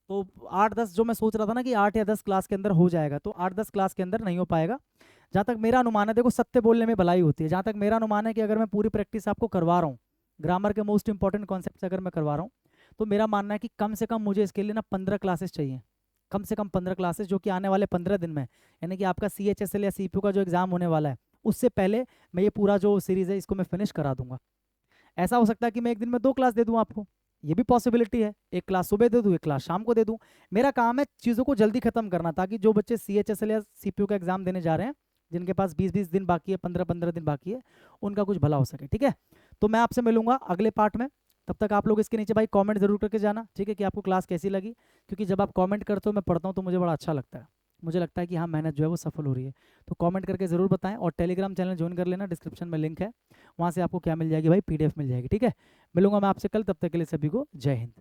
तो 8-10 जो मैं सोच रहा था ना कि 8 या 10 क्लास के अंदर हो जाएगा, तो 8-10 क्लास के अंदर नहीं हो पाएगा। जहाँ तक मेरा अनुमान है, देखो सत्य बोलने में भलाई होती है, जहाँ तक मेरा अनुमान है कि अगर मैं पूरी प्रैक्टिस आपको करवा रहा हूँ, ग्रामर के मोस्ट इंपॉर्टेंट कॉन्सेप्ट अगर मैं करवा रहा हूँ, तो मेरा मानना है कि कम से कम मुझे इसके लिए ना 15 क्लासेस चाहिए। कम से कम 15 क्लासेस, जो कि आने वाले 15 दिन में, यानी कि आपका CHSL या CPO का जो एग्जाम होने वाला है उससे पहले मैं ये पूरा जो सीरीज़ है इसको मैं फिनिश करा दूंगा। ऐसा हो सकता है कि मैं एक दिन में 2 क्लास दे दूं आपको, ये भी पॉसिबिलिटी है। एक क्लास सुबह दे दूं, एक क्लास शाम को दे दूं। मेरा काम है चीज़ों को जल्दी खत्म करना, ताकि जो बच्चे CHSL या CPO का एग्जाम देने जा रहे हैं, जिनके पास 20-20 दिन बाकी है, 15-15 दिन बाकी है, उनका कुछ भला हो सके। ठीक है, तो मैं आपसे मिलूंगा अगले पार्ट में। तब तक आप लोग इसके नीचे भाई कमेंट जरूर करके जाना, ठीक है, कि आपको क्लास कैसी लगी। क्योंकि जब आप कमेंट करते हो, मैं पढ़ता हूँ, तो मुझे बड़ा अच्छा लगता है, मुझे लगता है कि हाँ मेहनत जो है वो सफल हो रही है। तो कमेंट करके ज़रूर बताएं, और टेलीग्राम चैनल ज्वाइन कर लेना, डिस्क्रिप्शन में लिंक है, वहाँ से आपको क्या मिल जाएगी भाई? PDF मिल जाएगी। ठीक है, मिलूंगा मैं आपसे कल, तब तक के लिए सभी को जय हिंद।